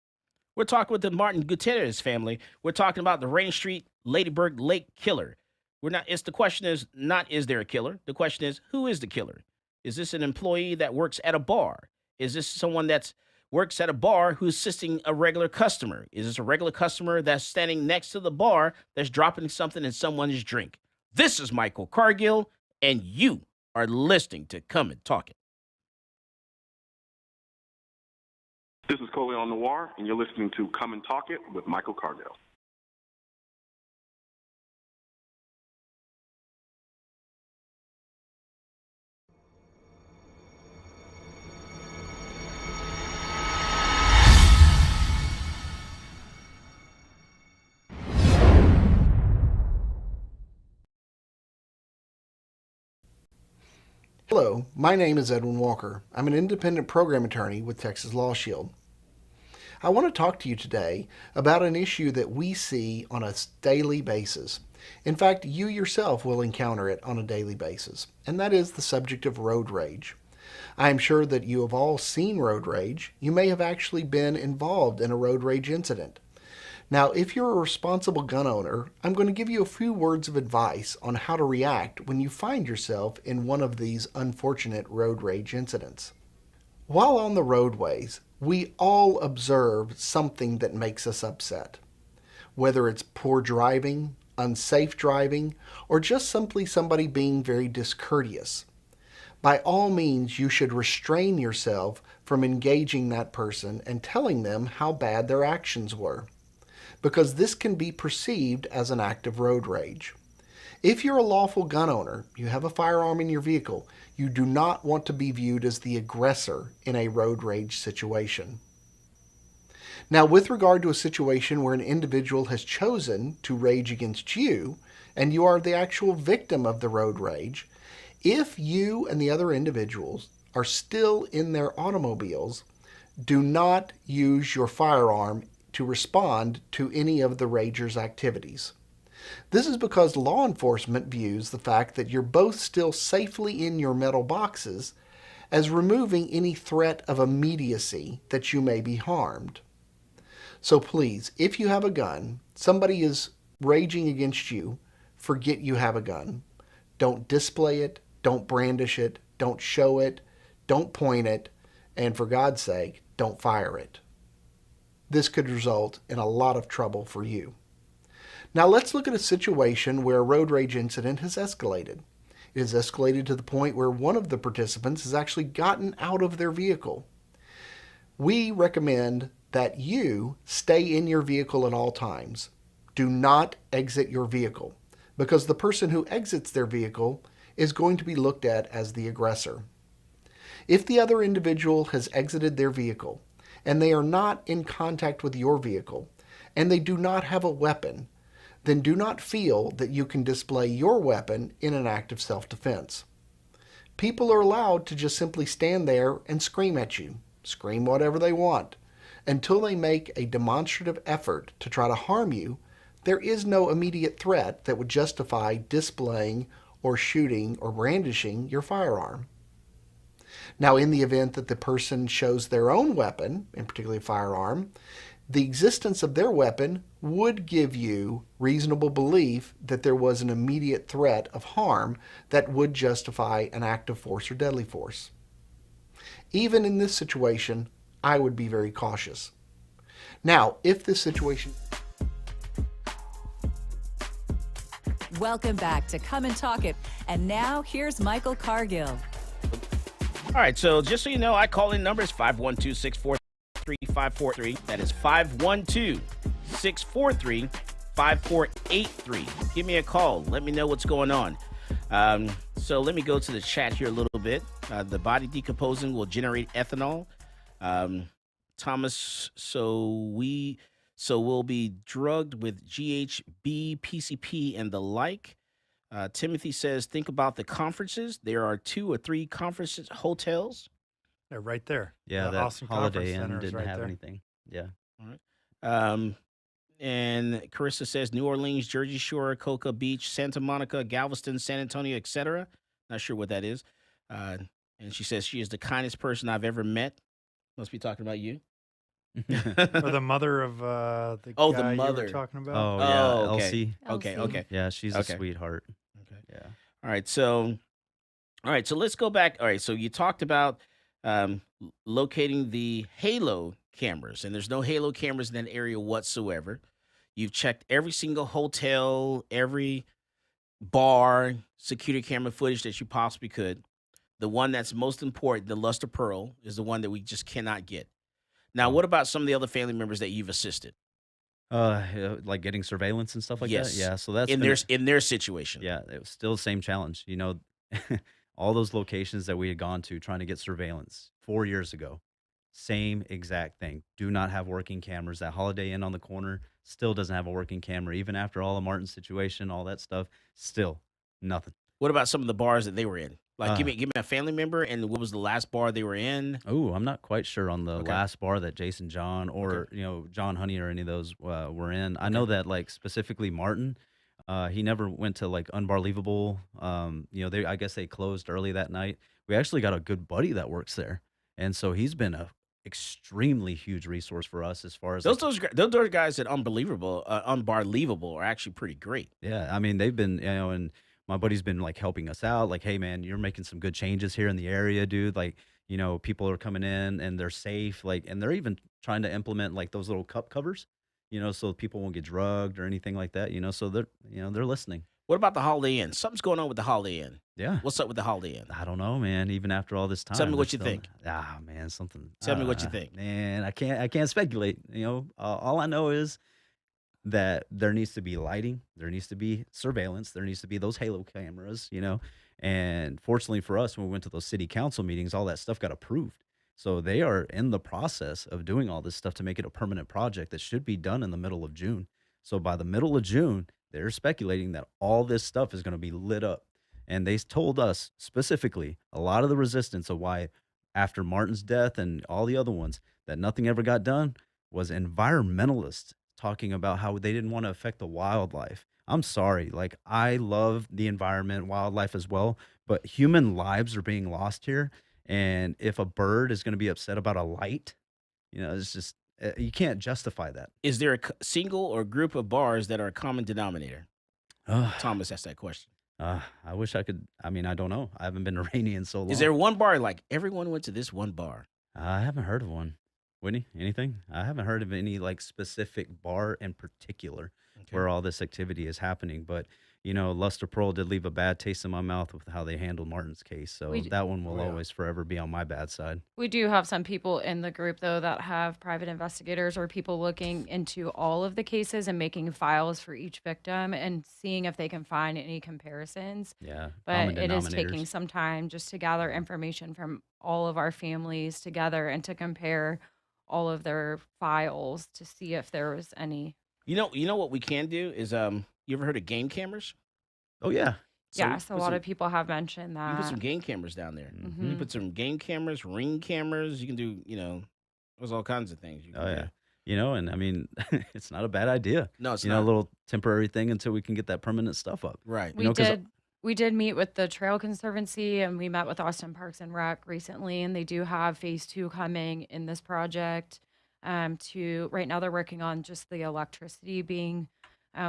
We're talking with the Martin Gutierrez family. We're talking about the Rainey Street Ladybird Lake killer. The question is not, is there a killer? The question is, who is the killer? Is this an employee that works at a bar? Is this someone that works at a bar who's assisting a regular customer? Is this a regular customer that's standing next to the bar that's dropping something in someone's drink? This is Michael Cargill, and you are listening to Come and Talk It. This is Coley on Noir, and you're listening to Come and Talk It with Michael Cargill. Hello, my name is Edwin Walker. I'm an independent program attorney with Texas Law Shield. I want to talk to you today about an issue that we see on a daily basis. In fact, you yourself will encounter it on a daily basis, and that is the subject of road rage. I am sure that you have all seen road rage. You may have actually been involved in a road rage incident. Now, if you're a responsible gun owner, I'm going to give you a few words of advice on how to react when you find yourself in one of these unfortunate road rage incidents. While on the roadways, we all observe something that makes us upset. Whether it's poor driving, unsafe driving, or just simply somebody being very discourteous. By all means, you should restrain yourself from engaging that person and telling them how bad their actions were, because this can be perceived as an act of road rage. If you're a lawful gun owner, you have a firearm in your vehicle, you do not want to be viewed as the aggressor in a road rage situation. Now, with regard to a situation where an individual has chosen to rage against you, and you are the actual victim of the road rage, if you and the other individuals are still in their automobiles, do not use your firearm to respond to any of the rager's activities. This is because law enforcement views the fact that you're both still safely in your metal boxes as removing any threat of immediacy that you may be harmed. So please, if you have a gun, somebody is raging against you, forget you have a gun. Don't display it, don't brandish it, don't show it, don't point it, and for God's sake, don't fire it. This could result in a lot of trouble for you. Now let's look at a situation where a road rage incident has escalated. It has escalated to the point where one of the participants has actually gotten out of their vehicle. We recommend that you stay in your vehicle at all times. Do not exit your vehicle, because the person who exits their vehicle is going to be looked at as the aggressor. If the other individual has exited their vehicle and they are not in contact with your vehicle and they do not have a weapon, then do not feel that you can display your weapon in an act of self-defense. People are allowed to just simply stand there and scream at you, scream whatever they want. Until they make a demonstrative effort to try to harm you, there is no immediate threat that would justify displaying or shooting or brandishing your firearm. Now, in the event that the person shows their own weapon, in particular a firearm, the existence of their weapon would give you reasonable belief that there was an immediate threat of harm that would justify an act of force or deadly force. Even in this situation, I would be very cautious. Now, if this situation... Welcome back to Come and Talk It. And now, here's Michael Cargill. All right, so just so you know, I call in numbers 512-643-5543. That is 512-643-5483. Give me a call. Let me know what's going on. So let me go to the chat here a little bit. The body decomposing will generate ethanol. Thomas, so we'll be drugged with GHB, PCP, and the like. Timothy says, think about the conferences. There are 2 or 3 conferences, hotels. They're right there. Yeah, The that Austin Holiday Conference Inn Center is didn't right have there. anything. Yeah. All right. And Carissa says New Orleans, Jersey Shore, Cocoa Beach, Santa Monica, Galveston, San Antonio, etc. Not sure what that is. And she says she is the kindest person I've ever met. Must be talking about you. Or the mother of the Oh, guy the you mother. were talking about. Oh, yeah, okay. Elsie. Okay. Yeah, she's Okay. a sweetheart. Okay. Yeah. All right, so let's go back. All right, so you talked about locating the halo cameras, and there's no halo cameras in that area whatsoever. You've checked every single hotel, every bar, security camera footage that you possibly could. The one that's most important, the luster pearl, is the one that we just cannot get. Now, what about some of the other family members that you've assisted? Like getting surveillance and stuff like Yes. that. Yeah, so that's in been their situation. Yeah, it was still the same challenge. You know, all those locations that we had gone to trying to get surveillance 4 years ago, same exact thing. Do not have working cameras. That Holiday Inn on the corner still doesn't have a working camera. Even after all the Martin situation, all that stuff, still nothing. What about some of the bars that they were in? Like, give me a family member, and what was the last bar they were in? Oh, I'm not quite sure on the Okay. last bar that Jason John or John Honey or any of those were in. I know that like specifically Martin, he never went to like Unbelievable. I guess they closed early that night. We actually got a good buddy that works there, and so he's been a extremely huge resource for us as far as Those guys at Unbelievable are actually pretty great. Yeah, I mean they've been and my buddy's been like helping us out. Like, hey man, you're making some good changes here in the area, dude. Like, people are coming in and they're safe. Like, and they're even trying to implement like those little cup covers, so people won't get drugged or anything like that. So they're listening. What about the Holiday Inn? Something's going on with the Holiday Inn. Yeah. What's up with the Holiday Inn? I don't know, man. Even after all this time, Tell me what they're you think. Man, something. Tell me what you think. Man, I can't speculate. All I know is that there needs to be lighting, there needs to be surveillance, there needs to be those halo cameras, And fortunately for us, when we went to those city council meetings, all that stuff got approved. So they are in the process of doing all this stuff to make it a permanent project that should be done in the middle of June. So by the middle of June, they're speculating that all this stuff is going to be lit up. And they told us specifically a lot of the resistance of why after Martin's death and all the other ones that nothing ever got done was environmentalists talking about how they didn't want to affect the wildlife. I'm sorry, like I love the environment, wildlife as well, but human lives are being lost here. And if a bird is going to be upset about a light, it's just you can't justify that. Is there a single or group of bars that are a common denominator? Thomas asked that question. I wish I could. I mean, I don't know. I haven't been to Rainey in so long. Is there one bar like everyone went to this one bar? I haven't heard of one. Whitney, anything? I haven't heard of any like specific bar in particular where all this activity is happening. But Luster Pearl did leave a bad taste in my mouth with how they handled Martin's case. So that one will always forever be on my bad side. We do have some people in the group, though, that have private investigators or people looking into all of the cases and making files for each victim and seeing if they can find any comparisons. Yeah. But it is taking some time just to gather information from all of our families together and to compare all of their files to see if there was any. You know what we can do is you ever heard of game cameras? Oh yeah. So a lot of people have mentioned that. You put some game cameras down there. Mm-hmm. You put some game cameras, ring cameras. You can do, there's all kinds of things. You can do. And I mean, it's not a bad idea. No, it's not. A little temporary thing until we can get that permanent stuff up. Right. We did meet with the Trail Conservancy, and we met with Austin Parks and Rec recently, and they do have phase 2 coming in this project. Right now they're working on just the electricity being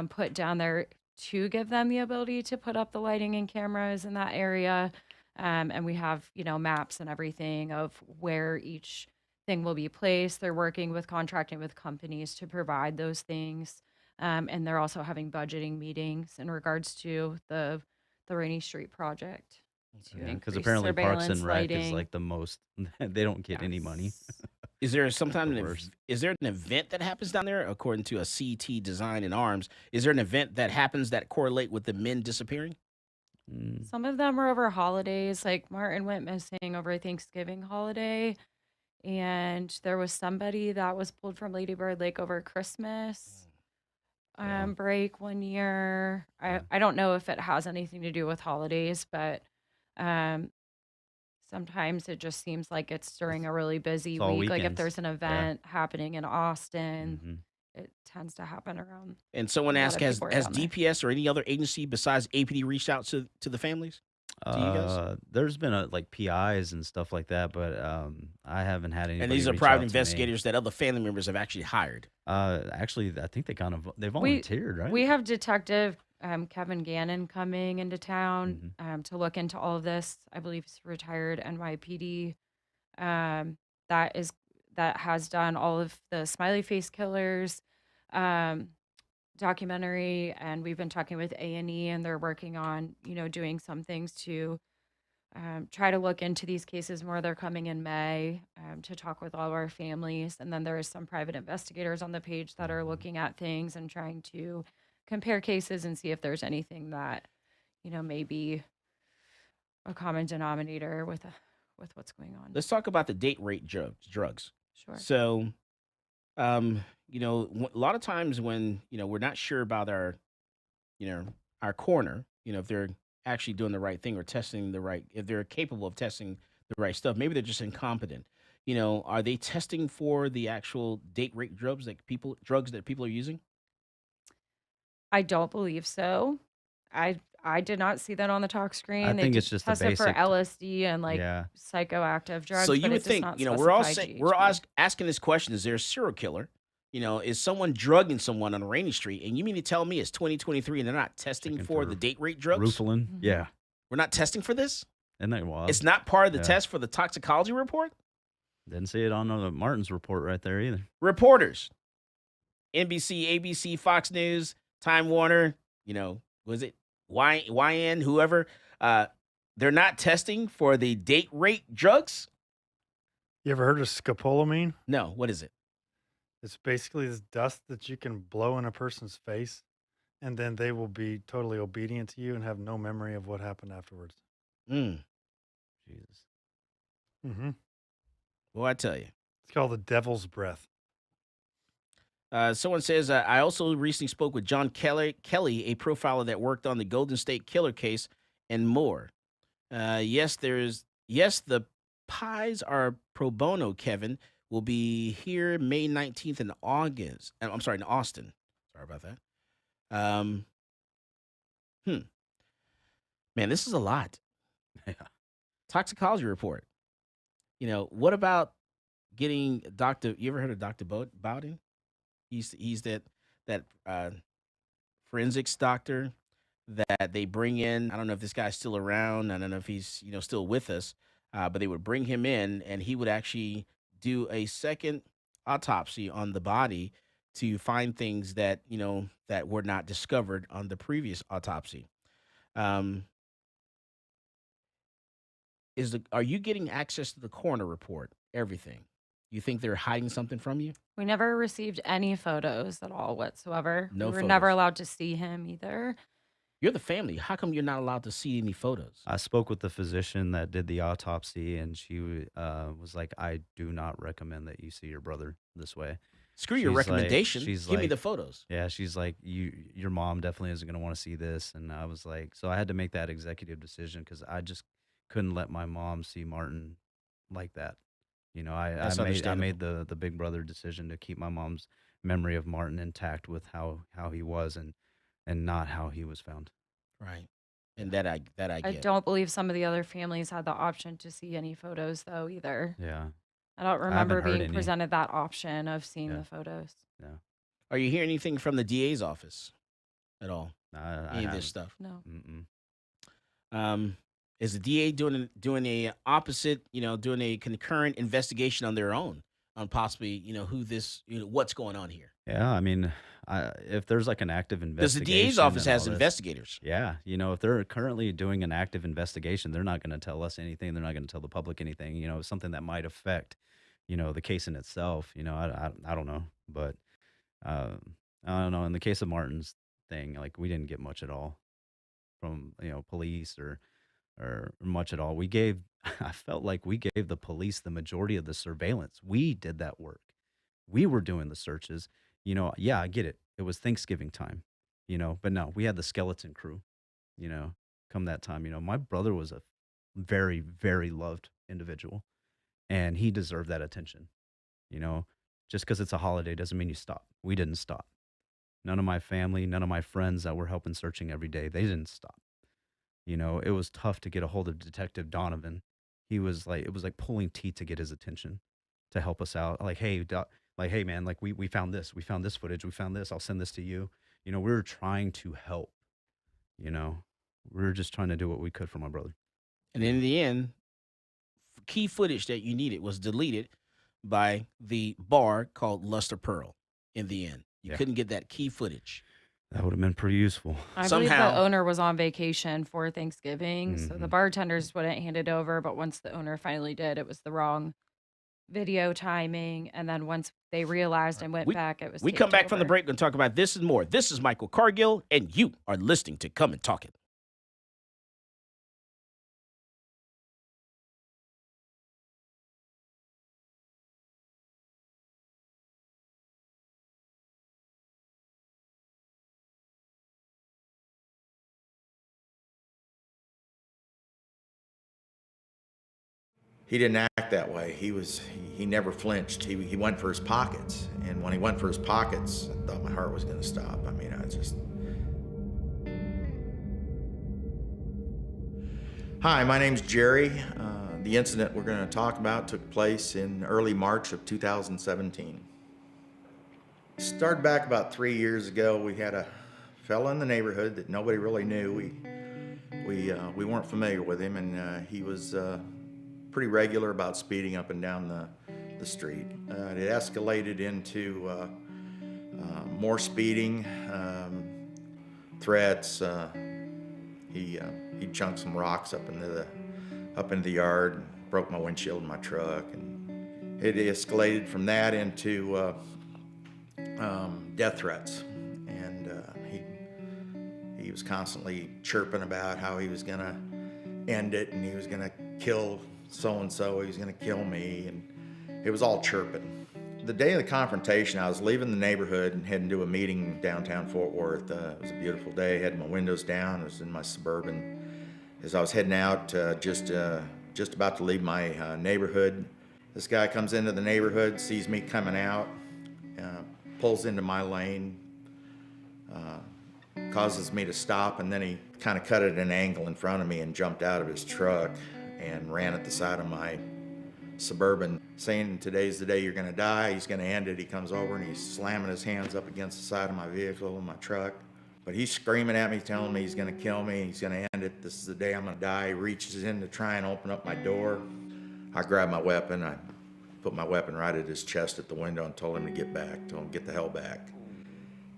put down there to give them the ability to put up the lighting and cameras in that area. And we have, maps and everything of where each thing will be placed. They're working with contracting with companies to provide those things. And they're also having budgeting meetings in regards to the Rainey Street project. Because apparently Parks and Rec is like the most, they don't get any money. Is there is there an event that happens down there according to a CT Design and Arms? Is there an event that happens that correlate with the men disappearing? Some of them are over holidays, like Martin went missing over Thanksgiving holiday, and there was somebody that was pulled from Lady Bird Lake over Christmas break one year. I don't know if it has anything to do with holidays, but sometimes it just seems like it's during a really busy week. Like if there's an event happening in Austin, it tends to happen around. And someone asked, has DPS or any other agency besides APD reached out to the families? To you guys? There's been like PIs and stuff like that, but I haven't had any. And these are private investigators that other family members have actually hired. Actually, I think they volunteered, right? We have Detective Kevin Gannon coming into town to look into all of this. I believe he's retired NYPD. That has done all of the Smiley Face Killers documentary, and we've been talking with A&E, and they're working on doing some things to try to look into these cases more. They're coming in May to talk with all of our families, and then there is some private investigators on the page that are looking at things and trying to compare cases and see if there's anything that may be a common denominator with what's going on. Let's talk about the date rape drugs. Sure. So, a lot of times when we're not sure about our coroner, if they're actually doing the right thing or testing if they're capable of testing the right stuff, maybe they're just incompetent. Are they testing for the actual date rape drugs that people are using? I don't believe so. I did not see that on the talk screen. I think it's just tested for LSD and psychoactive drugs. So you would think, we're all asking this question: is there a serial killer? Is someone drugging someone on Rainey Street? And you mean to tell me it's 2023 and they're not testing for the date rape drugs? Rufalin, yeah. We're not testing for this? Isn't that wild? It's not part of the test for the toxicology report? Didn't see it on the Martin's report right there either. Reporters, NBC, ABC, Fox News, Time Warner, was it YN, whoever, they're not testing for the date rape drugs? You ever heard of scopolamine? No, what is it? It's basically this dust that you can blow in a person's face, and then they will be totally obedient to you and have no memory of what happened afterwards. Mm. Jesus. Mm-hmm. Well, I tell you. It's called the devil's breath. Someone says, I also recently spoke with John Kelly, a profiler that worked on the Golden State Killer case and more. Yes, the pies are pro bono, Kevin. Will be here May 19th in August. I'm sorry, in Austin. Sorry about that. Man, this is a lot. Yeah. Toxicology report. What about getting Dr. You ever heard of Dr. Bowden? He's that forensics doctor that they bring in. I don't know if this guy's still around. I don't know if he's still with us. But they would bring him in, and he would actually do a second autopsy on the body to find things that that were not discovered on the previous autopsy. Are you getting access to the coroner report? Everything. You think they're hiding something from you? We never received any photos at all whatsoever. No We were never photos. allowed to see him either. You're the family. How come you're not allowed to see any photos? I spoke with the physician that did the autopsy, and she was like, "I do not recommend that you see your brother this way." Screw your recommendation. Give me the photos. Yeah, she's like, your mom definitely isn't going to want to see this. And I was like, so I had to make that executive decision because I just couldn't let my mom see Martin like that. That's I made the big brother decision to keep my mom's memory of Martin intact with how he was and not how he was found. Right. And that I get. I don't believe some of the other families had the option to see any photos though either. Yeah. I don't remember heard being any. presented that option of seeing the photos. Yeah. Are you hearing anything from the DA's office at all? Any of this haven't. stuff? No. Mm-mm. Is the DA doing a opposite, doing a concurrent investigation on their own on possibly, who this, what's going on here? Yeah, I mean, if there's like an active Because the investigation, DA's office and has all this- investigators. Yeah, if they're currently doing an active investigation, they're not going to tell us anything. They're not going to tell the public anything. Something that might affect, the case in itself. I don't know, but I don't know. In the case of Martin's thing, like we didn't get much at all from police or much at all. I felt like we gave the police the majority of the surveillance. We did that work. We were doing the searches. Yeah, I get it. It was Thanksgiving time, but no, we had the skeleton crew, come that time. My brother was a very, very loved individual, and he deserved that attention. Just because it's a holiday doesn't mean you stop. We didn't stop. None of my family, none of my friends that were helping searching every day, they didn't stop. It was tough to get a hold of Detective Donovan. It was like pulling teeth to get his attention to help us out. Like, hey, hey man, like we found this. We found this footage. We found this. I'll send this to you. We were trying to help. We were just trying to do what we could for my brother. And in the end, key footage that you needed was deleted by the bar called Luster Pearl. In the end, you couldn't get that key footage. That would have been pretty useful. I believe the owner was on vacation for Thanksgiving, so the bartenders wouldn't hand it over. But once the owner finally did, it was the wrong video timing. And then once they realized and went back, it was. We come back from the break and talk about this and more. This is Michael Cargill, and you are listening to Come and Talk It. He didn't act that way. He never flinched. He went for his pockets. And when he went for his pockets, I thought my heart was going to stop. I mean, Hi, my name's Jerry. The incident we're going to talk about took place in early March of 2017. Started back about 3 years ago. We had a fella in the neighborhood that nobody really knew. We weren't familiar with him, and he was pretty regular about speeding up and down the street. It escalated into more speeding, threats. He chunked some rocks up into the yard, and broke my windshield in my truck, and it escalated from that into death threats, and he was constantly chirping about how he was going to end it, and he was going to kill so-and-so, he was going to kill me, and it was all chirping. The day of the confrontation, I was leaving the neighborhood and heading to a meeting downtown Fort Worth. It was a beautiful day. I had my windows down. I was in my Suburban. As I was heading out, just about to leave my neighborhood, this guy comes into the neighborhood, sees me coming out, pulls into my lane, causes me to stop, and then he kind of cut at an angle in front of me and jumped out of his truck and ran at the side of my Suburban, saying, "Today's the day you're going to die. He's going to end it." He comes over and he's slamming his hands up against the side of my vehicle and my truck. But he's screaming at me, telling me he's going to kill me. He's going to end it. This is the day I'm going to die. He reaches in to try and open up my door. I grabbed my weapon. I put my weapon right at his chest at the window and told him to get back, told him to get the hell back.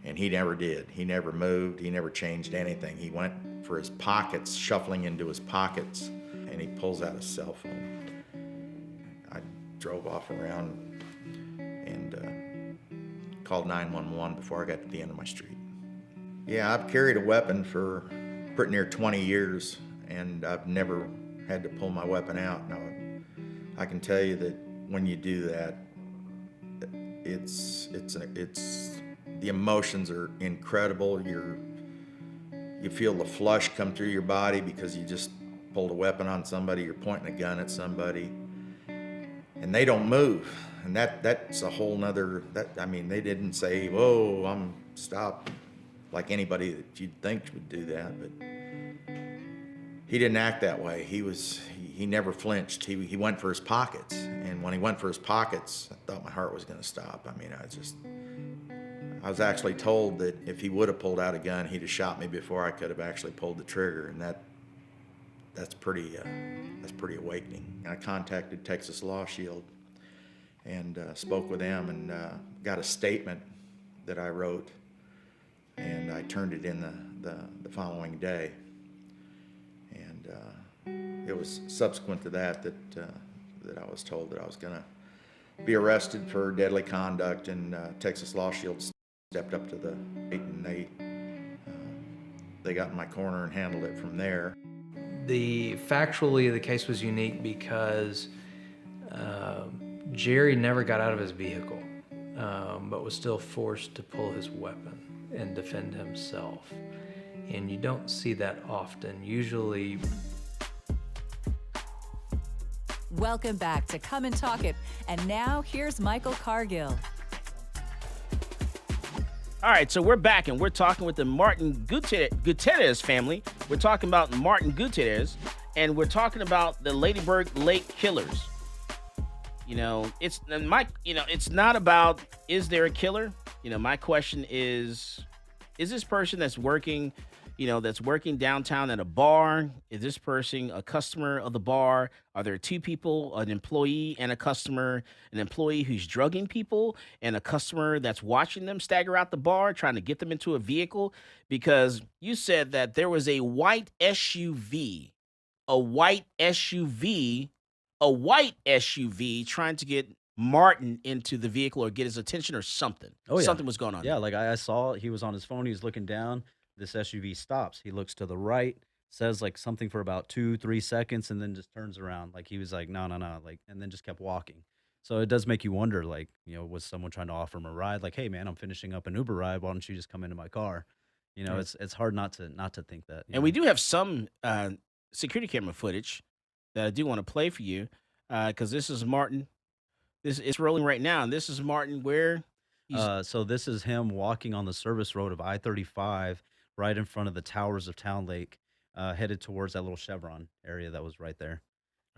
And he never did. He never moved. He never changed anything. He went for his pockets, shuffling into his pockets, and he pulls out his cell phone. I drove off around and called 911 before I got to the end of my street. Yeah, I've carried a weapon for pretty near 20 years, and I've never had to pull my weapon out. Now, I can tell you that when you do that, it's the emotions are incredible. You feel the flush come through your body because you just pulled a weapon on somebody, you're pointing a gun at somebody, and they don't move. And that's a whole nother, they didn't say, "Whoa, I'm stop," like anybody that you'd think would do that, but he didn't act that way. He never flinched. He went for his pockets, and when he went for his pockets, I thought my heart was going to stop. I was actually told that if he would have pulled out a gun, he'd have shot me before I could have actually pulled the trigger, and that's pretty awakening. I contacted Texas Law Shield and spoke with them and got a statement that I wrote, and I turned it in the following day. And it was subsequent to that I was told that I was going to be arrested for deadly conduct, and Texas Law Shield stepped up to the plate, and they got in my corner and handled it from there. Factually, the case was unique because Jerry never got out of his vehicle, but was still forced to pull his weapon and defend himself. And you don't see that often. Usually. Welcome back to Come and Talk It. And now here's Michael Cargill. All right, so we're back, and we're talking with the Martin Gutierrez family. We're talking about Martin Gutierrez, and we're talking about the Ladysburg Lake killers. It's not about, is there a killer? My question is this person that's working downtown at a bar, is this person a customer of the bar? Are there two people, an employee and a customer, an employee who's drugging people and a customer that's watching them stagger out the bar, trying to get them into a vehicle? Because you said that there was a white SUV trying to get Martin into the vehicle or get his attention or something. Oh, yeah. Something was going on. Yeah, like I saw he was on his phone. He was looking down. This SUV stops. He looks to the right, says like something for about 2-3 seconds, and then just turns around. Like he was like, no, like, and then just kept walking. So it does make you wonder, like, was someone trying to offer him a ride? Like, hey man, I'm finishing up an Uber ride. Why don't you just come into my car? Yeah. It's hard not to think that. And we do have some security camera footage that I do want to play for you, because this is Martin. It's rolling right now, and this is Martin where. So this is him walking on the service road of I-35. Right in front of the towers of Town Lake, headed towards that little Chevron area that was right there.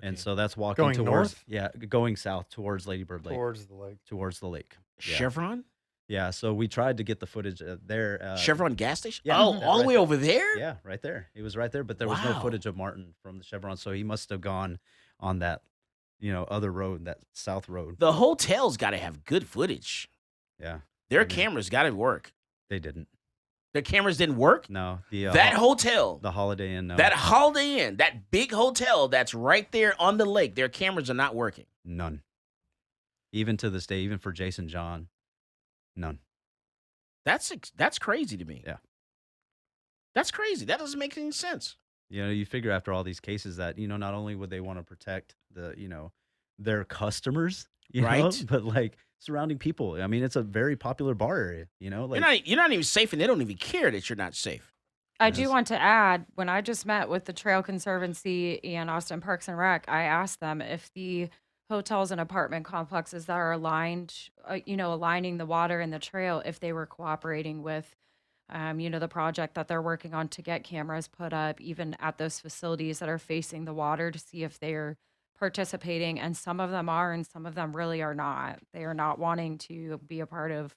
Okay. And so that's walking going towards north? Yeah, going south towards Ladysburg Lake. Towards the lake. Yeah. Chevron? Yeah, so we tried to get the footage there. Chevron gas station? Yeah, all the way over there? Yeah, right there. He was right there, but there was no footage of Martin from the Chevron, so he must have gone on that, other road, that south road. The hotel's got to have good footage. Yeah. Their cameras got to work. They didn't. Their cameras didn't work? No. That hotel. The Holiday Inn, no. That Holiday Inn, that big hotel that's right there on the lake, their cameras are not working. None. Even to this day, even for Jason John, none. That's crazy to me. Yeah. That's crazy. That doesn't make any sense. You figure after all these cases that, not only would they want to protect their customers, Right. but like surrounding people. I mean, it's a very popular bar area, like You're not even safe, and they don't even care that you're not safe. I do want to add, when I just met with the Trail Conservancy and Austin Parks and Rec, I asked them if the hotels and apartment complexes that are aligned, aligning the water and the trail, if they were cooperating with, the project that they're working on to get cameras put up, even at those facilities that are facing the water, to see if they're participating. And some of them are, and some of them really are not. They are not wanting to be a part of,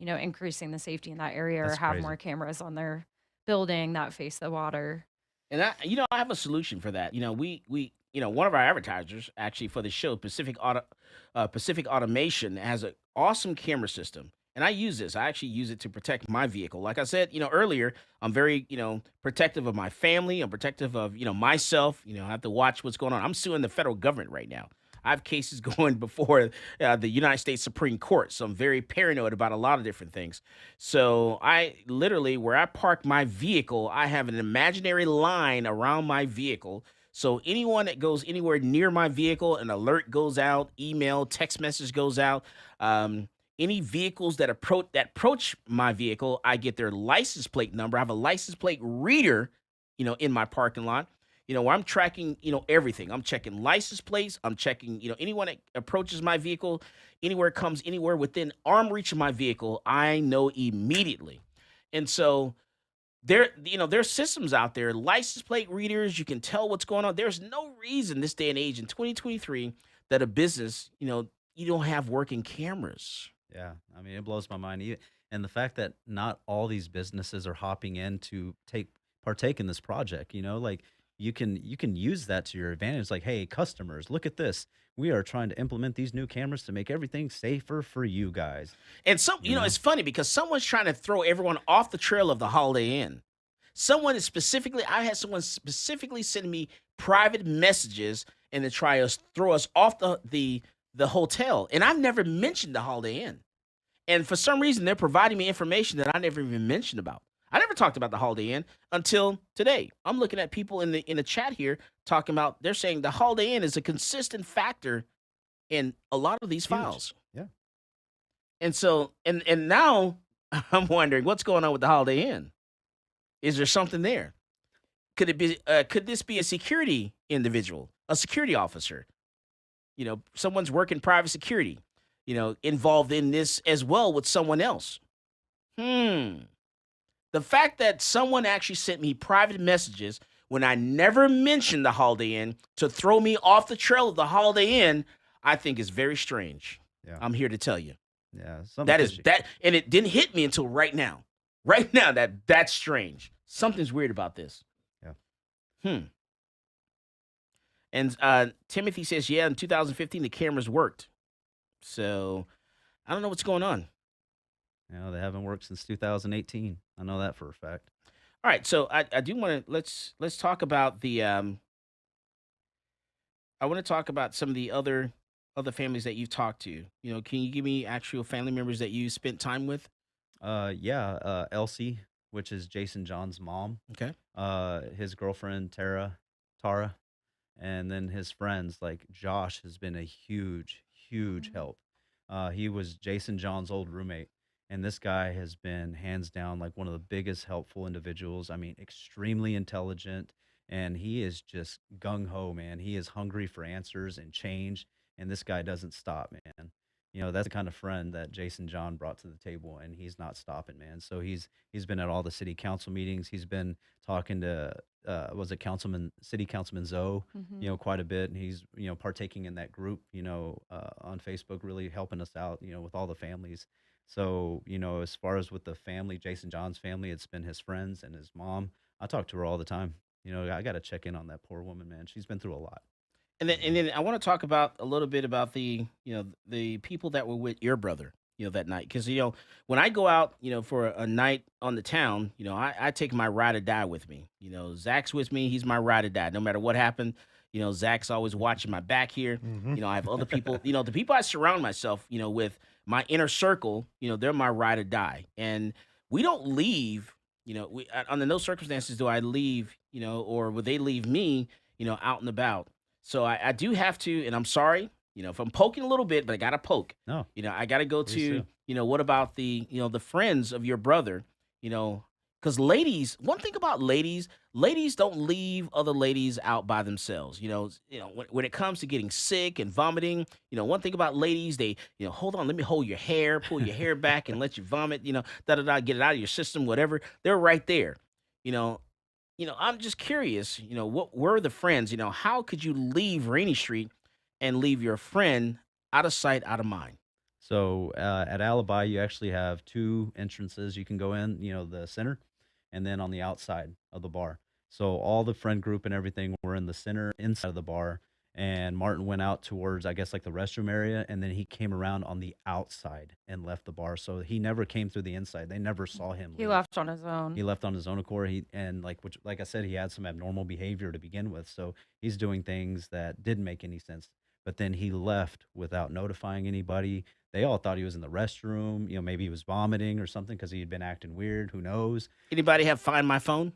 increasing the safety in that area or That's have crazy. more cameras on their building that face the water. And I have a solution for that. One of our advertisers actually for the show, Pacific Automation, has an awesome camera system. And I use this. I actually use it to protect my vehicle. Like I said, earlier, I'm very, protective of my family. I'm protective of, myself. I have to watch what's going on. I'm suing the federal government right now. I have cases going before the United States Supreme Court. So I'm very paranoid about a lot of different things. So I literally, where I park my vehicle, I have an imaginary line around my vehicle. So anyone that goes anywhere near my vehicle, an alert goes out, email, text message goes out. Any vehicles that approach my vehicle, I get their license plate number. I have a license plate reader, in my parking lot, where I'm tracking, everything. I'm checking license plates. I'm checking, anyone that approaches my vehicle, comes anywhere within arm reach of my vehicle, I know immediately. And so there's systems out there, license plate readers. You can tell what's going on. There's no reason this day and age in 2023 that a business, you don't have working cameras. Yeah, I mean, it blows my mind. And the fact that not all these businesses are hopping in to partake in this project, like you can use that to your advantage. Like, hey, customers, look at this. We are trying to implement these new cameras to make everything safer for you guys. And it's funny because someone's trying to throw everyone off the trail of the Holiday Inn. I had someone specifically send me private messages and to try to throw us off the hotel. And I've never mentioned the Holiday Inn. And for some reason, they're providing me information that I never even mentioned about. I never talked about the Holiday Inn until today. I'm looking at people in the chat here talking about, they're saying the Holiday Inn is a consistent factor in a lot of these files. Yeah. And so, and now I'm wondering what's going on with the Holiday Inn. Is there something there? Could this be a security individual, a security officer? Someone's working private security, involved in this as well with someone else. The fact that someone actually sent me private messages when I never mentioned the Holiday Inn to throw me off the trail of the Holiday Inn, I think is very strange. Yeah. I'm here to tell you. Yeah. And it didn't hit me until right now. Right now, that's strange. Something's weird about this. Yeah. And Timothy says, yeah, in 2015, the cameras worked. So I don't know what's going on. They haven't worked since 2018. I know that for a fact. All right. So I do want to, let's talk about I want to talk about some of the other families that you've talked to. Can you give me actual family members that you spent time with? Elsie, which is Jason John's mom. Okay. His girlfriend, Tara, and then his friends, like Josh, has been a huge help. He was Jason John's old roommate, and this guy has been hands down like one of the biggest helpful individuals. I mean, extremely intelligent, and he is just gung-ho, man. He is hungry for answers and change, and this guy doesn't stop, man. That's the kind of friend that Jason John brought to the table, and he's not stopping, man. So he's been at all the city council meetings. He's been talking to City Councilman Zoe, quite a bit, and he's partaking in that group, on Facebook, really helping us out, with all the families. So as far as with the family, Jason John's family, it's been his friends and his mom. I talk to her all the time. I got to check in on that poor woman, man. She's been through a lot. And then I want to talk about a little bit about the people that were with your brother, that night. Because, when I go out, for a night on the town, I take my ride or die with me. Zach's with me. He's my ride or die. No matter what happened, Zach's always watching my back here. Mhm. I have other people, the people I surround myself, with my inner circle, they're my ride or die. And we don't leave, under no circumstances do I leave, or would they leave me, out and about. So I do have to, and I'm sorry, if I'm poking a little bit, but I got to poke. No. I got to go Please to, what about the, the friends of your brother, because ladies, one thing about ladies don't leave other ladies out by themselves. When it comes to getting sick and vomiting, one thing about ladies, they, hold on, let me hold your hair, pull your hair back and let you vomit, get it out of your system, whatever. They're right there. I'm just curious, what were the friends? How could you leave Rainey Street and leave your friend out of sight, out of mind? So at Alibi, you actually have two entrances you can go in, the center, and then on the outside of the bar. So all the friend group and everything were in the center inside of the bar, and Martin went out towards, I guess, like the restroom area, and then he came around on the outside and left the bar. So he never came through the inside. They never saw him He leave. left on his own. He left on his own accord. Like I said, he had some abnormal behavior to begin with. So he's doing things that didn't make any sense. But then he left without notifying anybody. They all thought he was in the restroom. Maybe he was vomiting or something because he had been acting weird. Who knows? Anybody have Find My Phone?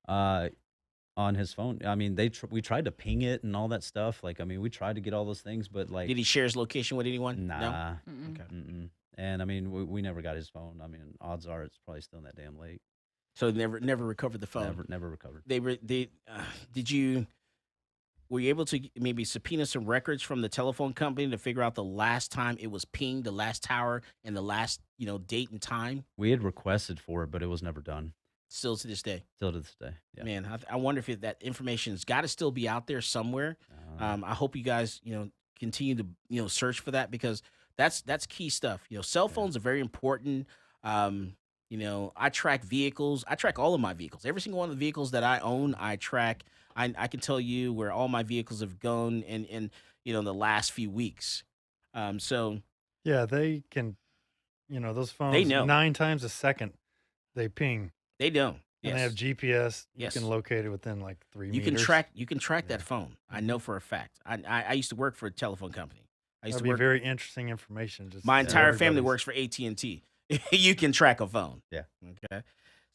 On his phone. I mean, we tried to ping it and all that stuff. We tried to get all those things, but Did he share his location with anyone? Nah. No? Mm-mm. Okay. Mm-mm. And we never got his phone. Odds are it's probably still in that damn lake. So never recovered the phone. Never recovered. Were you able to maybe subpoena some records from the telephone company to figure out the last time it was pinged, the last tower, and the last date and time? We had requested for it, but it was never done. Still to this day. Still to this day. Yeah. Man, I wonder if that information's got to still be out there somewhere. I hope you guys continue to search for that, because that's key stuff. Cell phones are very important. I track vehicles. I track all of my vehicles. Every single one of the vehicles that I own, I track. I can tell you where all my vehicles have gone in the last few weeks. Yeah, they can, those phones, They know. 9 times a second, they ping. They know. And Yes. they have GPS. Yes. You can locate it within like 3 You meters. can track that phone. I know for a fact. I used to work for a telephone company. I used That'd to be work. very interesting information. Just My to entire family everybody's- works for AT&T. You can track a phone. Yeah. Okay.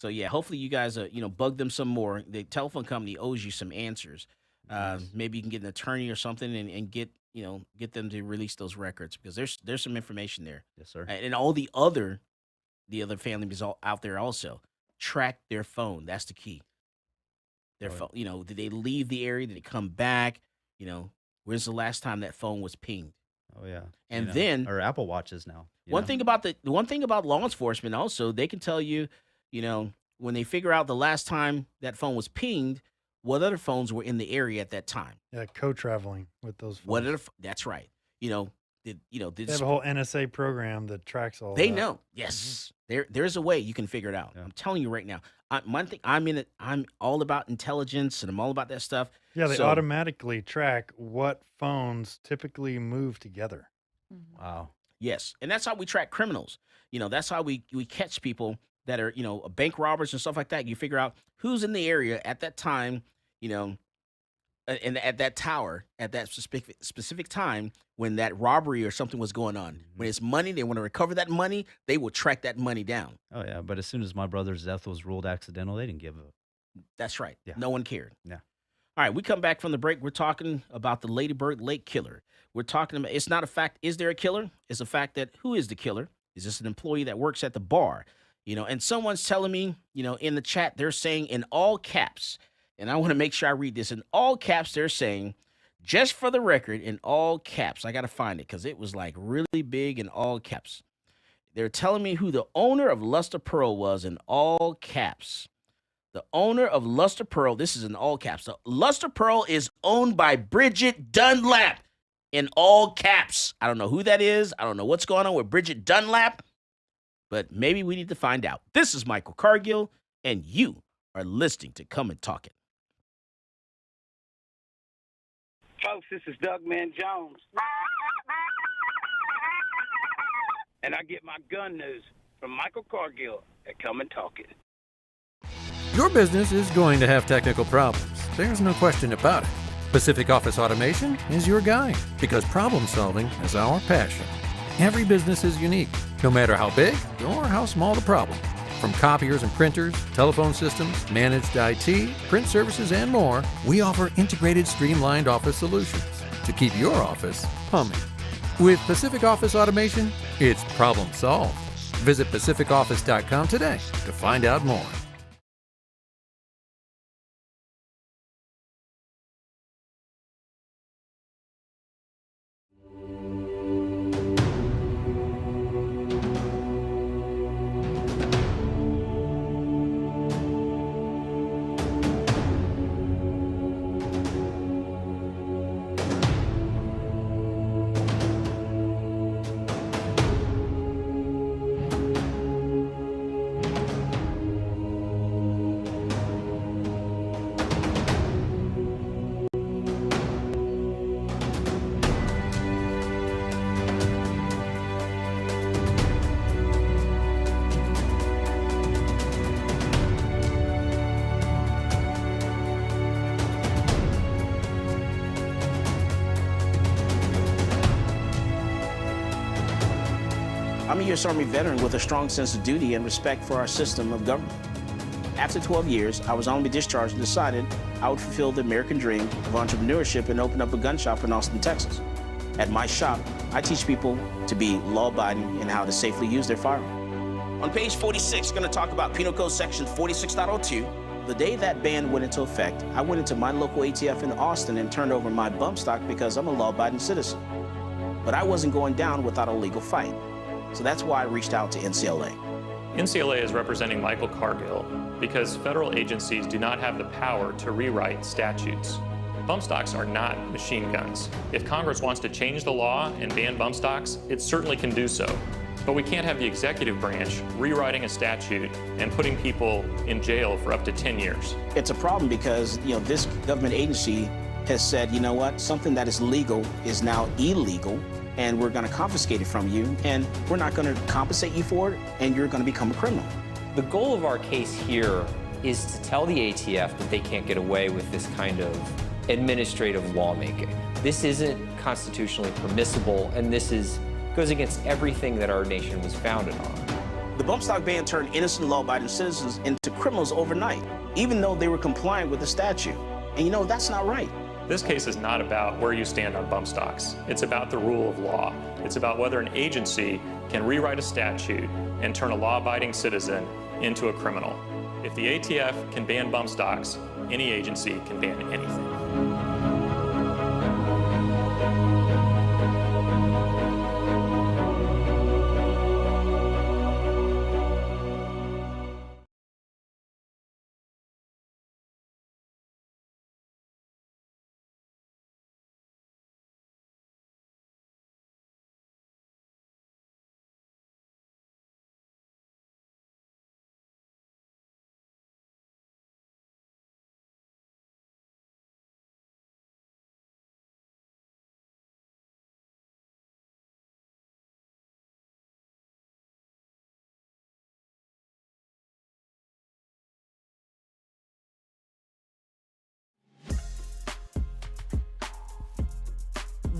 So yeah, hopefully you guys bug them some more. The telephone company owes you some answers. Maybe you can get an attorney or something and get them to release those records, because there's some information there. Yes, sir. And all the other families out there also track their phone. That's the key. Their phone. Did they leave the area? Did they come back? When's the last time that phone was pinged? Oh yeah. And then or Apple Watches now. one thing about law enforcement also, they can tell you, when they figure out the last time that phone was pinged, what other phones were in the area at that time. Yeah, co-traveling with those phones. That's right. They have a whole NSA program that tracks all They that. know. Yes. There's a way you can figure it out. I'm telling you right now. I'm all about intelligence, and I'm all about that stuff. Yeah, they So- automatically track what phones typically move together. Wow. Yes, and that's how we track criminals. That's how we catch people that are, bank robbers and stuff like that. You figure out who's in the area at that time, and at that tower at that specific time when that robbery or something was going on. When it's money, they want to recover that money, they will track that money down. Oh yeah. But as soon as my brother's death was ruled accidental, they didn't give a. That's right. Yeah. No one cared. Yeah. All right, we come back from the break. We're talking about the Lady Bird Lake killer. We're talking about, it's not a fact, is there a killer? It's a fact that who is the killer? Is this an employee that works at the bar? And someone's telling me, in the chat, they're saying in all caps, and I want to make sure I read this in all caps, they're saying, just for the record, in all caps, I got to find it because it was like really big in all caps. They're telling me who the owner of Luster Pearl was in all caps. The owner of Luster Pearl, this is in all caps. So Luster Pearl is owned by Bridget Dunlap in all caps. I don't know who that is. I don't know what's going on with Bridget Dunlap, but maybe we need to find out. This is Michael Cargill, and you are listening to Come and Talk It. Folks, this is Doug Man Jones. And I get my gun news from Michael Cargill at Come and Talk It. Your business is going to have technical problems. There's no question about it. Pacific Office Automation is your guide because problem solving is our passion. Every business is unique, no matter how big or how small the problem. From copiers and printers, telephone systems, managed IT, print services, and more, we offer integrated, streamlined office solutions to keep your office humming. With Pacific Office Automation, it's problem solved. Visit pacificoffice.com today to find out more. I'm a U.S. Army veteran with a strong sense of duty and respect for our system of government. After 12 years, I was honorably discharged and decided I would fulfill the American dream of entrepreneurship and open up a gun shop in Austin, Texas. At my shop, I teach people to be law-abiding and how to safely use their firearm. On page 46, we're going to talk about Penal Code Section 46.02. The day that ban went into effect, I went into my local ATF in Austin and turned over my bump stock because I'm a law-abiding citizen. But I wasn't going down without a legal fight. So that's why I reached out to NCLA. NCLA is representing Michael Cargill because federal agencies do not have the power to rewrite statutes. Bump stocks are not machine guns. If Congress wants to change the law and ban bump stocks, it certainly can do so. But we can't have the executive branch rewriting a statute and putting people in jail for up to 10 years. It's a problem because, this government agency has said, you know what, something that is legal is now illegal, and we're going to confiscate it from you, and we're not going to compensate you for it, and you're going to become a criminal. The goal of our case here is to tell the ATF that they can't get away with this kind of administrative lawmaking. This isn't constitutionally permissible, and goes against everything that our nation was founded on. The bump stock ban turned innocent law-abiding citizens into criminals overnight, even though they were compliant with the statute. And that's not right. This case is not about where you stand on bump stocks. It's about the rule of law. It's about whether an agency can rewrite a statute and turn a law-abiding citizen into a criminal. If the ATF can ban bump stocks, any agency can ban anything.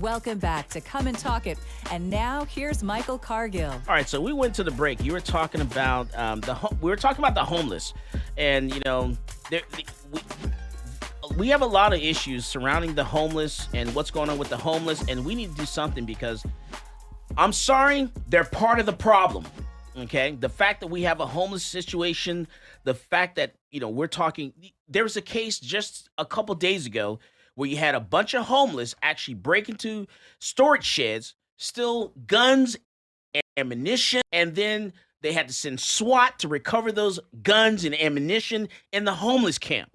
Welcome back to Come and Talk It. And now here's Michael Cargill. All right, so we went to the break. You were talking about the homeless, and we have a lot of issues surrounding the homeless and what's going on with the homeless, and we need to do something because I'm sorry, they're part of the problem. Okay, the fact that we have a homeless situation, the fact that we're talking. There was a case just a couple days ago where you had a bunch of homeless actually break into storage sheds, steal guns and ammunition, and then they had to send SWAT to recover those guns and ammunition in the homeless camp.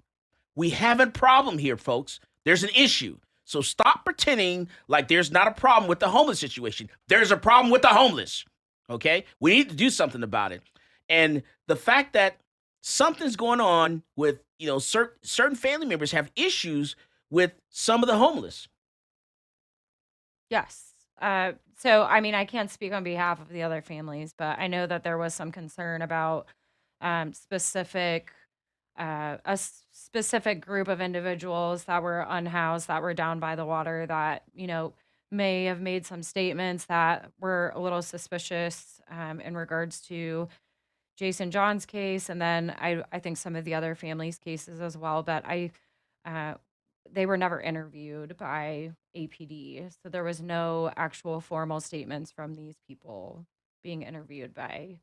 We have a problem here, folks. There's an issue. So stop pretending like there's not a problem with the homeless situation. There's a problem with the homeless, okay? We need to do something about it. And the fact that something's going on with, certain family members have issues with some of the homeless. Yes. So, I can't speak on behalf of the other families, but I know that there was some concern about specific specific group of individuals that were unhoused, that were down by the water, that, may have made some statements that were a little suspicious in regards to Jason John's case, and then I think some of the other families' cases as well. But uh, they were never interviewed by APD, so there was no actual formal statements from these people being interviewed by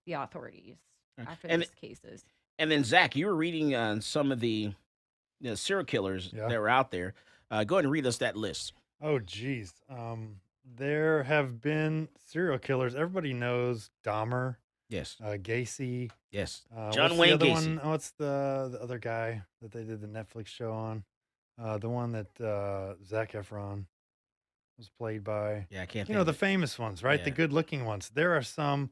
the authorities after And these cases. and then Zach, you were reading some of the serial killers Yeah. that were out there. Go ahead and read us that list. Oh, geez. There have been serial killers. Everybody knows Dahmer, Yes. Gacy. Yes. What's John the Wayne other Gacy. one? What's the other guy that they did the Netflix show on? The one that Zac Efron was played by. Yeah, I can't You think know, of the it. famous ones, right? The Yeah. good-looking ones. There are some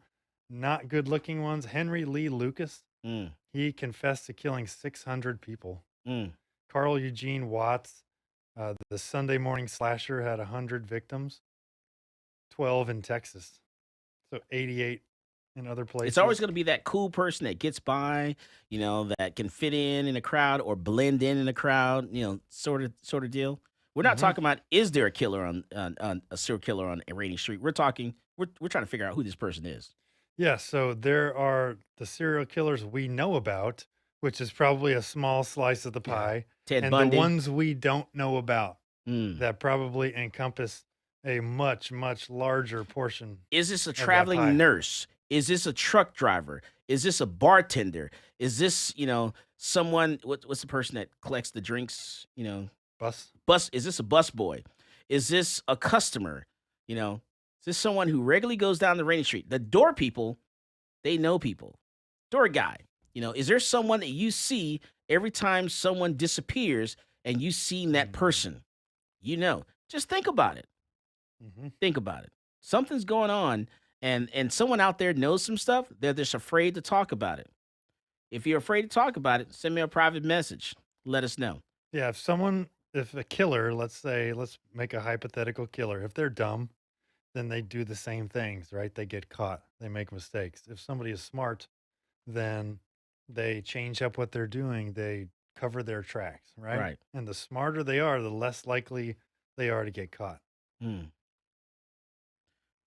not good-looking ones. Henry Lee Lucas, Mm. he confessed to killing 600 people. Mm. Carl Eugene Watts, the Sunday morning slasher, had 100 victims, 12 in Texas, so 88 in other places. It's always going to be that cool person that gets by, that can fit in a crowd or blend in a crowd, sort of deal. We're not Mhm. talking about is there a killer on a serial killer on Rainey Street. We're trying to figure out who this person is. Yeah, so there are the serial killers we know about, which is probably a small slice of the pie, Ted and Bundy. the ones we don't know about Mm. that probably encompass a much, much larger portion. Is this a of that pie. traveling nurse? Is this a truck driver? Is this a bartender? Is this, someone, what's the person that collects the drinks, Bus? Is this a bus boy? Is this a customer? Is this someone who regularly goes down the Rainy Street? The door people, they know people. Door guy, is there someone that you see every time someone disappears and you seen that person? Just think about it. Mhm. Think about it. Something's going on, and someone out there knows some stuff. They're just afraid to talk about it. If you're afraid to talk about it, send me a private message. Let us know. Yeah, if a killer, let's make a hypothetical killer, if they're dumb, then they do the same things, right? They get caught, they make mistakes. If somebody is smart, then they change up what they're doing, they cover their tracks, right? Right. And the smarter they are, the less likely they are to get caught. Hmm.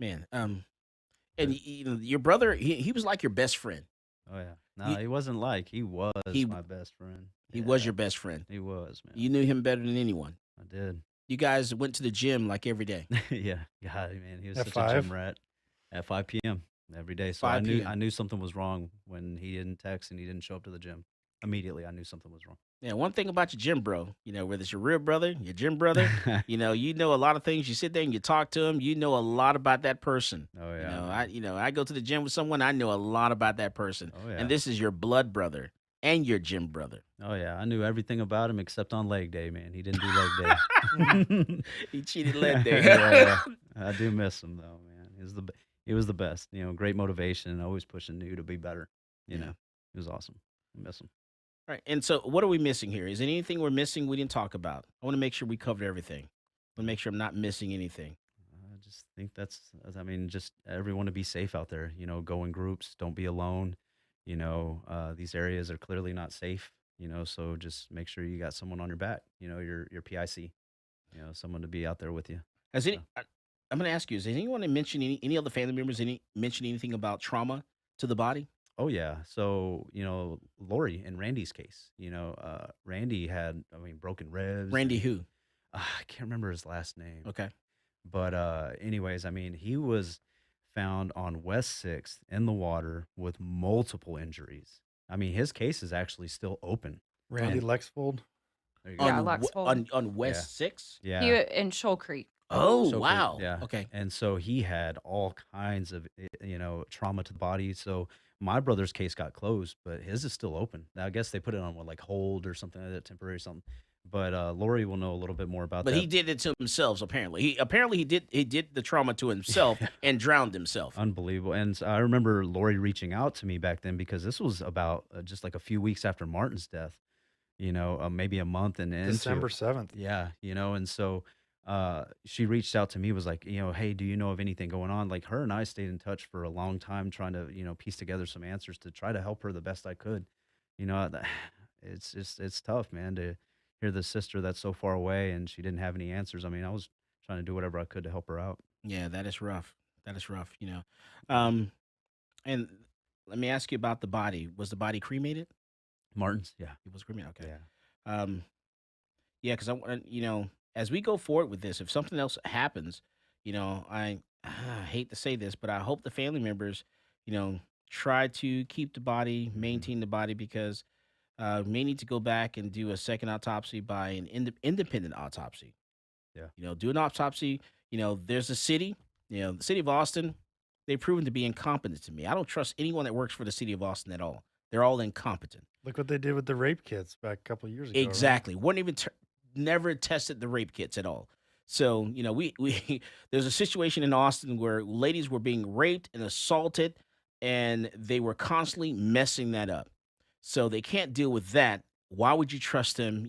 Man, and your brother, he was like your best friend. Oh yeah. No, You- he wasn't like. He was He- my best friend. He was Yeah, your best friend. He was, man. You knew him better than anyone. I did. You guys went to the gym like every day. Yeah. God, man, he was At such a 5? gym rat. At 5 p.m. every day. So 5 p.m. I knew something was wrong when he didn't text and he didn't show up to the gym. Immediately, I knew something was wrong. Yeah, one thing about your gym bro, whether it's your real brother, your gym brother, you know a lot of things. You sit there and you talk to him, you know a lot about that person. Oh yeah. I go to the gym with someone, I know a lot about that person. Oh, yeah. And this is your blood brother and your gym brother. Oh yeah, I knew everything about him except on leg day, man. He didn't do leg day. He cheated leg day. Yeah, I do miss him though, man. He was the best. Great motivation and always pushing you to be better. He was awesome. I miss him. Right. And so what are we missing here? Is there anything we're missing we didn't talk about? I want to make sure we covered everything. I want to make sure I'm not missing anything. I just think just everyone to be safe out there. Go in groups. Don't be alone. These areas are clearly not safe. So just make sure you got someone on your back. Your PIC. Someone to be out there with you. I'm going to ask you, has anyone mentioned any of the family members mentioned anything about trauma to the body? Oh yeah. So, Lori in Randy's case, Randy had, broken ribs. Randy and- who? I can't remember his last name. Okay. But anyways, he was found on West 6th in the water with multiple injuries. His case is actually still open. Randy And- Lexfold. There you go. Yeah, Lexfold. On West 6? Yeah. He in Shoal Creek. Oh, So, wow. Yeah. Okay. And so he had all kinds of, trauma to the body. So my brother's case got closed, but his is still open. Now, I guess they put it on hold or something like that, temporary or something. But Lori will know a little bit more about But that. he did it to himself, apparently. He did the trauma to himself and drowned himself. Unbelievable. And so I remember Lori reaching out to me back then because this was about just like a few weeks after Martin's death, maybe a month and into December 7th. Yeah, and so she reached out to me, was like, hey, do you know of anything going on? Like her and I stayed in touch for a long time trying to, piece together some answers to try to help her the best I could. You know, it's tough, man, to hear the sister that's so far away and she didn't have any answers. I mean, I was trying to do whatever I could to help her out. Yeah, that is rough. That is rough. Um, and let me ask you about the body. Was the body cremated? Martin's, yeah, It was cremated. Okay. yeah. Um, yeah, because I want as we go forward with this, if something else happens, I hate to say this, but I hope the family members, you know, try to keep the body, maintain the body, because may need to go back and do a second autopsy by an independent autopsy. Yeah. Do an autopsy. There's a city, the city of Austin. They've proven to be incompetent to me. I don't trust anyone that works for the city of Austin at all. They're all incompetent. Look what they did with the rape kits back a couple of years ago. Right? Exactly. Wouldn't even never tested the rape kits at all. So we there's a situation in Austin where ladies were being raped and assaulted, and they were constantly messing that up. So they can't deal with that. Why would you trust them?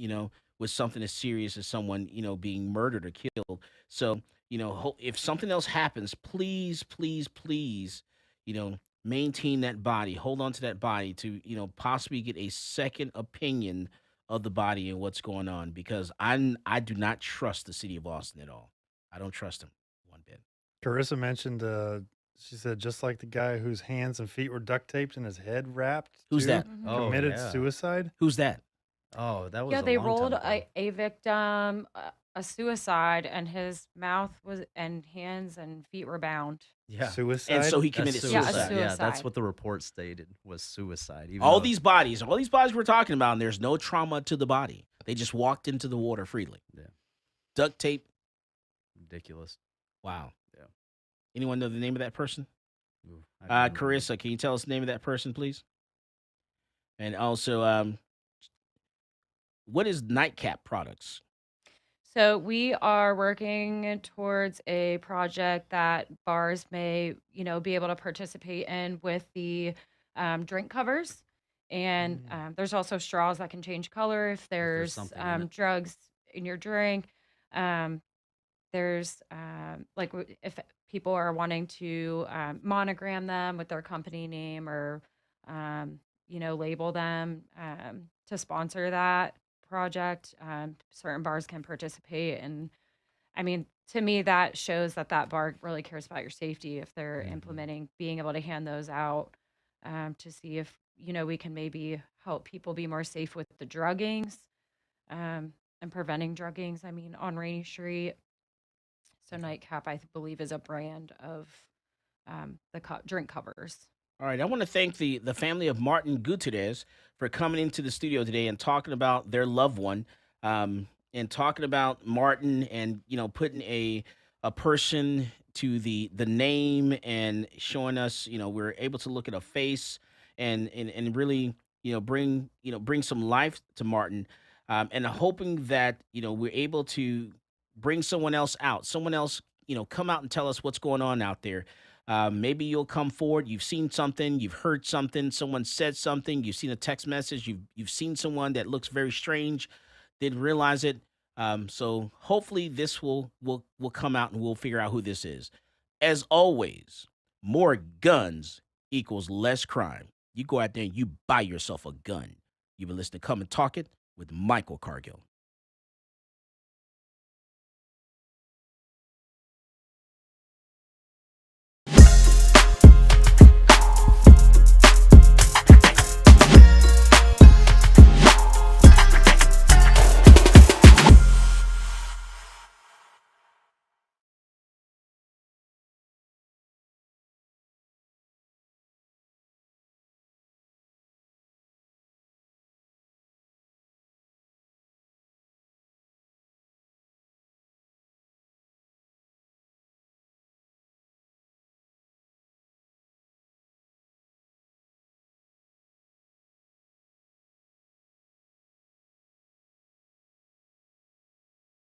With something as serious as someone being murdered or killed. So if something else happens, please, please, please, maintain that body, hold on to that body to possibly get a second opinion of the body and what's going on, because I do not trust the city of Austin at all. I don't trust them one bit. Carissa mentioned, she said, just like the guy whose hands and feet were duct taped and his head wrapped. Who's too, that? Oh, Committed yeah. suicide. Who's that? Oh, that was Yeah, a they long rolled time ago. a victim a suicide, and his mouth was and hands and feet were bound. Yeah. Suicide. And so he That's committed Yeah, a suicide. Yeah, that's suicide. what the report stated was suicide. Even All though- these bodies we're talking about, and there's no trauma to the body. They just walked into the water freely. Yeah. Duct tape. Ridiculous. Wow. Yeah. Anyone know the name of that person? Ooh, I can't remember. Carissa, can you tell us the name of that person, please? And also, what is Nightcap Products? So we are working towards a project that bars may, be able to participate in with the drink covers. And there's also straws that can change color if there's something in it. drugs in your drink. There's if people are wanting to monogram them with their company name or, label them to sponsor that project, certain bars can participate. And I mean, to me, that shows that bar really cares about your safety if they're implementing being able to hand those out to see if, we can maybe help people be more safe with the druggings and preventing druggings. I mean, on Rainey Street. So Nightcap, I believe, is a brand of the drink covers. All right, I want to thank the family of Martin Gutierrez for coming into the studio today and talking about their loved one, and talking about Martin, and putting a person to the name, and showing us we're able to look at a face and really bring some life to Martin, and hoping that we're able to bring someone else out, come out and tell us what's going on out there. Maybe you'll come forward. You've seen something, you've heard something, someone said something, you've seen a text message, you've seen someone that looks very strange, didn't realize it. So hopefully this will come out and we'll figure out who this is. As always, more guns equals less crime. You go out there and you buy yourself a gun. You've been listening to Come and Talk It with Michael Cargill.